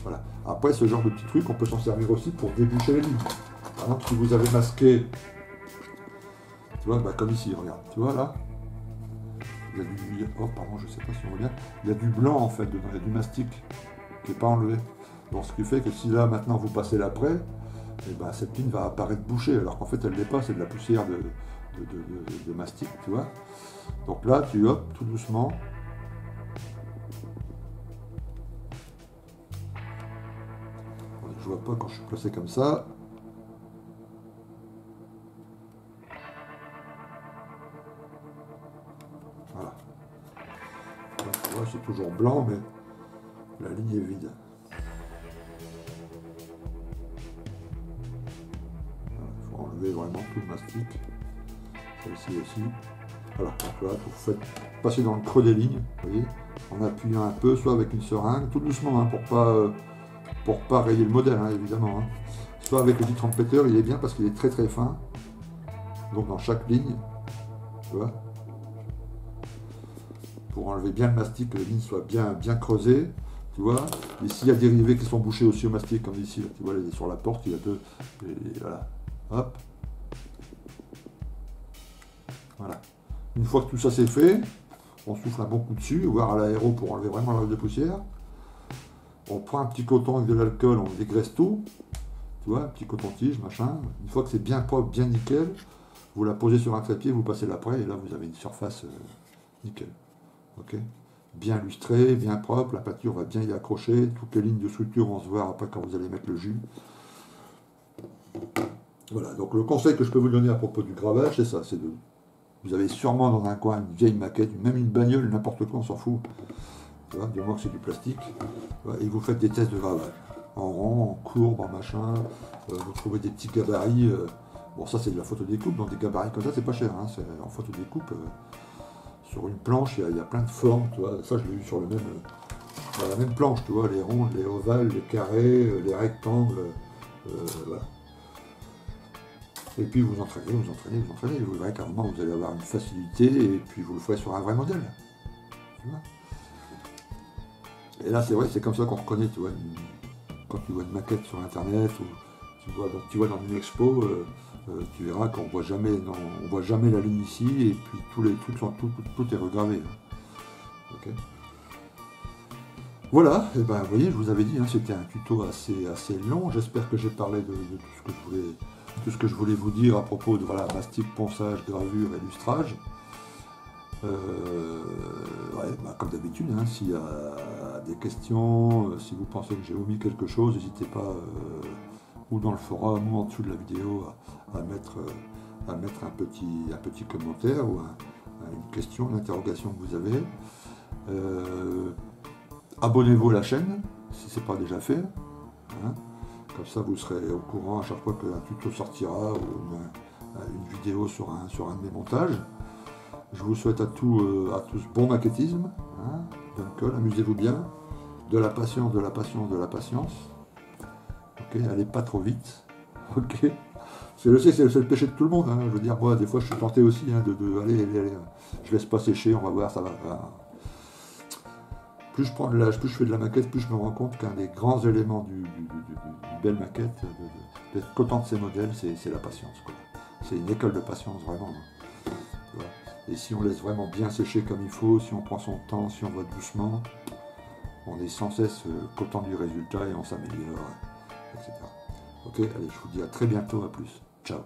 Voilà. Après, ce genre de petit truc, on peut s'en servir aussi pour déboucher les lignes. Par exemple, si vous avez masqué, tu vois, bah, comme ici, regarde, tu vois là, il y a du, oh pardon, je sais pas si on voit bien, il y a du blanc en fait dedans, il y a du mastic qui n'est pas enlevé. Donc ce qui fait que si là maintenant vous passez l'après, et ben, cette ligne va apparaître bouchée, alors qu'en fait elle l'est pas, c'est de la poussière de mastic, tu vois. Donc là, tu hop, tout doucement. Je vois pas quand je suis placé comme ça. Voilà. Donc, tu vois, c'est toujours blanc, mais la ligne est vide. Il faut enlever vraiment tout le mastic. Celle-ci aussi. Voilà, donc là, vous faites passer dans le creux des lignes, vous voyez, en appuyant un peu, soit avec une seringue, tout doucement, hein, pour pas rayer le modèle, hein, évidemment. Hein. Soit avec le petit trompeteur, il est bien parce qu'il est très très fin. Donc dans chaque ligne, tu vois, pour enlever bien le mastic, que les lignes soient bien creusées, tu vois. Et s'il y a des rivets qui sont bouchés aussi au mastic, comme ici, tu vois, sur la porte, il y a deux, et voilà, hop. Voilà. Une fois que tout ça c'est fait, on souffle un bon coup dessus, voire à l'aéro pour enlever vraiment la de poussière. On prend un petit coton avec de l'alcool, on dégraisse tout. Tu vois, un petit coton-tige, machin. Une fois que c'est bien propre, bien nickel, vous la posez sur un trépied, vous passez l'après, et là vous avez une surface nickel. Ok, bien lustrée, bien propre, la peinture va bien y accrocher, toutes les lignes de structure vont se voir après quand vous allez mettre le jus. Voilà, donc le conseil que je peux vous donner à propos du gravage, c'est ça, c'est de... Vous avez sûrement dans un coin une vieille maquette, même une bagnole, n'importe quoi, on s'en fout. Tu vois, du moment que c'est du plastique. Et vous faites des tests de gravage. En rond, en courbe, en machin. Vous trouvez des petits gabarits. Bon, ça c'est de la photo découpe, donc des gabarits comme ça, c'est pas cher. Hein, c'est en photo découpe. Sur une planche, il y a plein de formes. Tu vois, ça je l'ai eu sur la même planche. Tu vois, les ronds, les ovales, les carrés, les rectangles. Voilà. Et puis vous entraînez, vous verrez qu'à un moment vous allez avoir une facilité, et puis vous le ferez sur un vrai modèle. Tu vois. Et là c'est vrai, c'est comme ça qu'on reconnaît, tu vois, quand tu vois une maquette sur internet, ou tu vois dans une expo, tu verras qu'on voit jamais, on voit jamais la ligne ici, et puis tous les trucs sont, tout est regravé. Hein. Okay. Voilà, et ben vous voyez, je vous avais dit, hein, c'était un tuto assez long, j'espère que j'ai parlé de tout ce que je voulais vous dire à propos de voilà, mastic, ponçage, gravure, illustrage. Ouais, bah, comme d'habitude, hein, s'il y a des questions, si vous pensez que j'ai omis quelque chose, n'hésitez pas, ou dans le forum, ou en dessous de la vidéo, à mettre un petit commentaire, ou une question, une interrogation que vous avez. Abonnez-vous à la chaîne, si ce n'est pas déjà fait. Hein. Comme ça, vous serez au courant à chaque fois qu'un tuto sortira, ou une vidéo sur un de mes montages. Je vous souhaite à tous bon maquettisme. Hein. Dunkel, amusez-vous bien. De la patience, de la patience, de la patience. Ok, allez pas trop vite. Ok. C'est le péché de tout le monde. Hein. Je veux dire, moi, des fois, je suis tenté aussi hein, allez, je laisse pas sécher, on va voir, ça va. Plus je prends de l'âge, plus je fais de la maquette, plus je me rends compte qu'un des grands éléments du belle maquette, d'être content de ces modèles, c'est la patience. C'est une école de patience, vraiment. Voilà. Et si on laisse vraiment bien sécher comme il faut, si on prend son temps, si on va doucement, on est sans cesse content du résultat et on s'améliore, etc. Ok, allez, je vous dis à très bientôt, à plus. Ciao.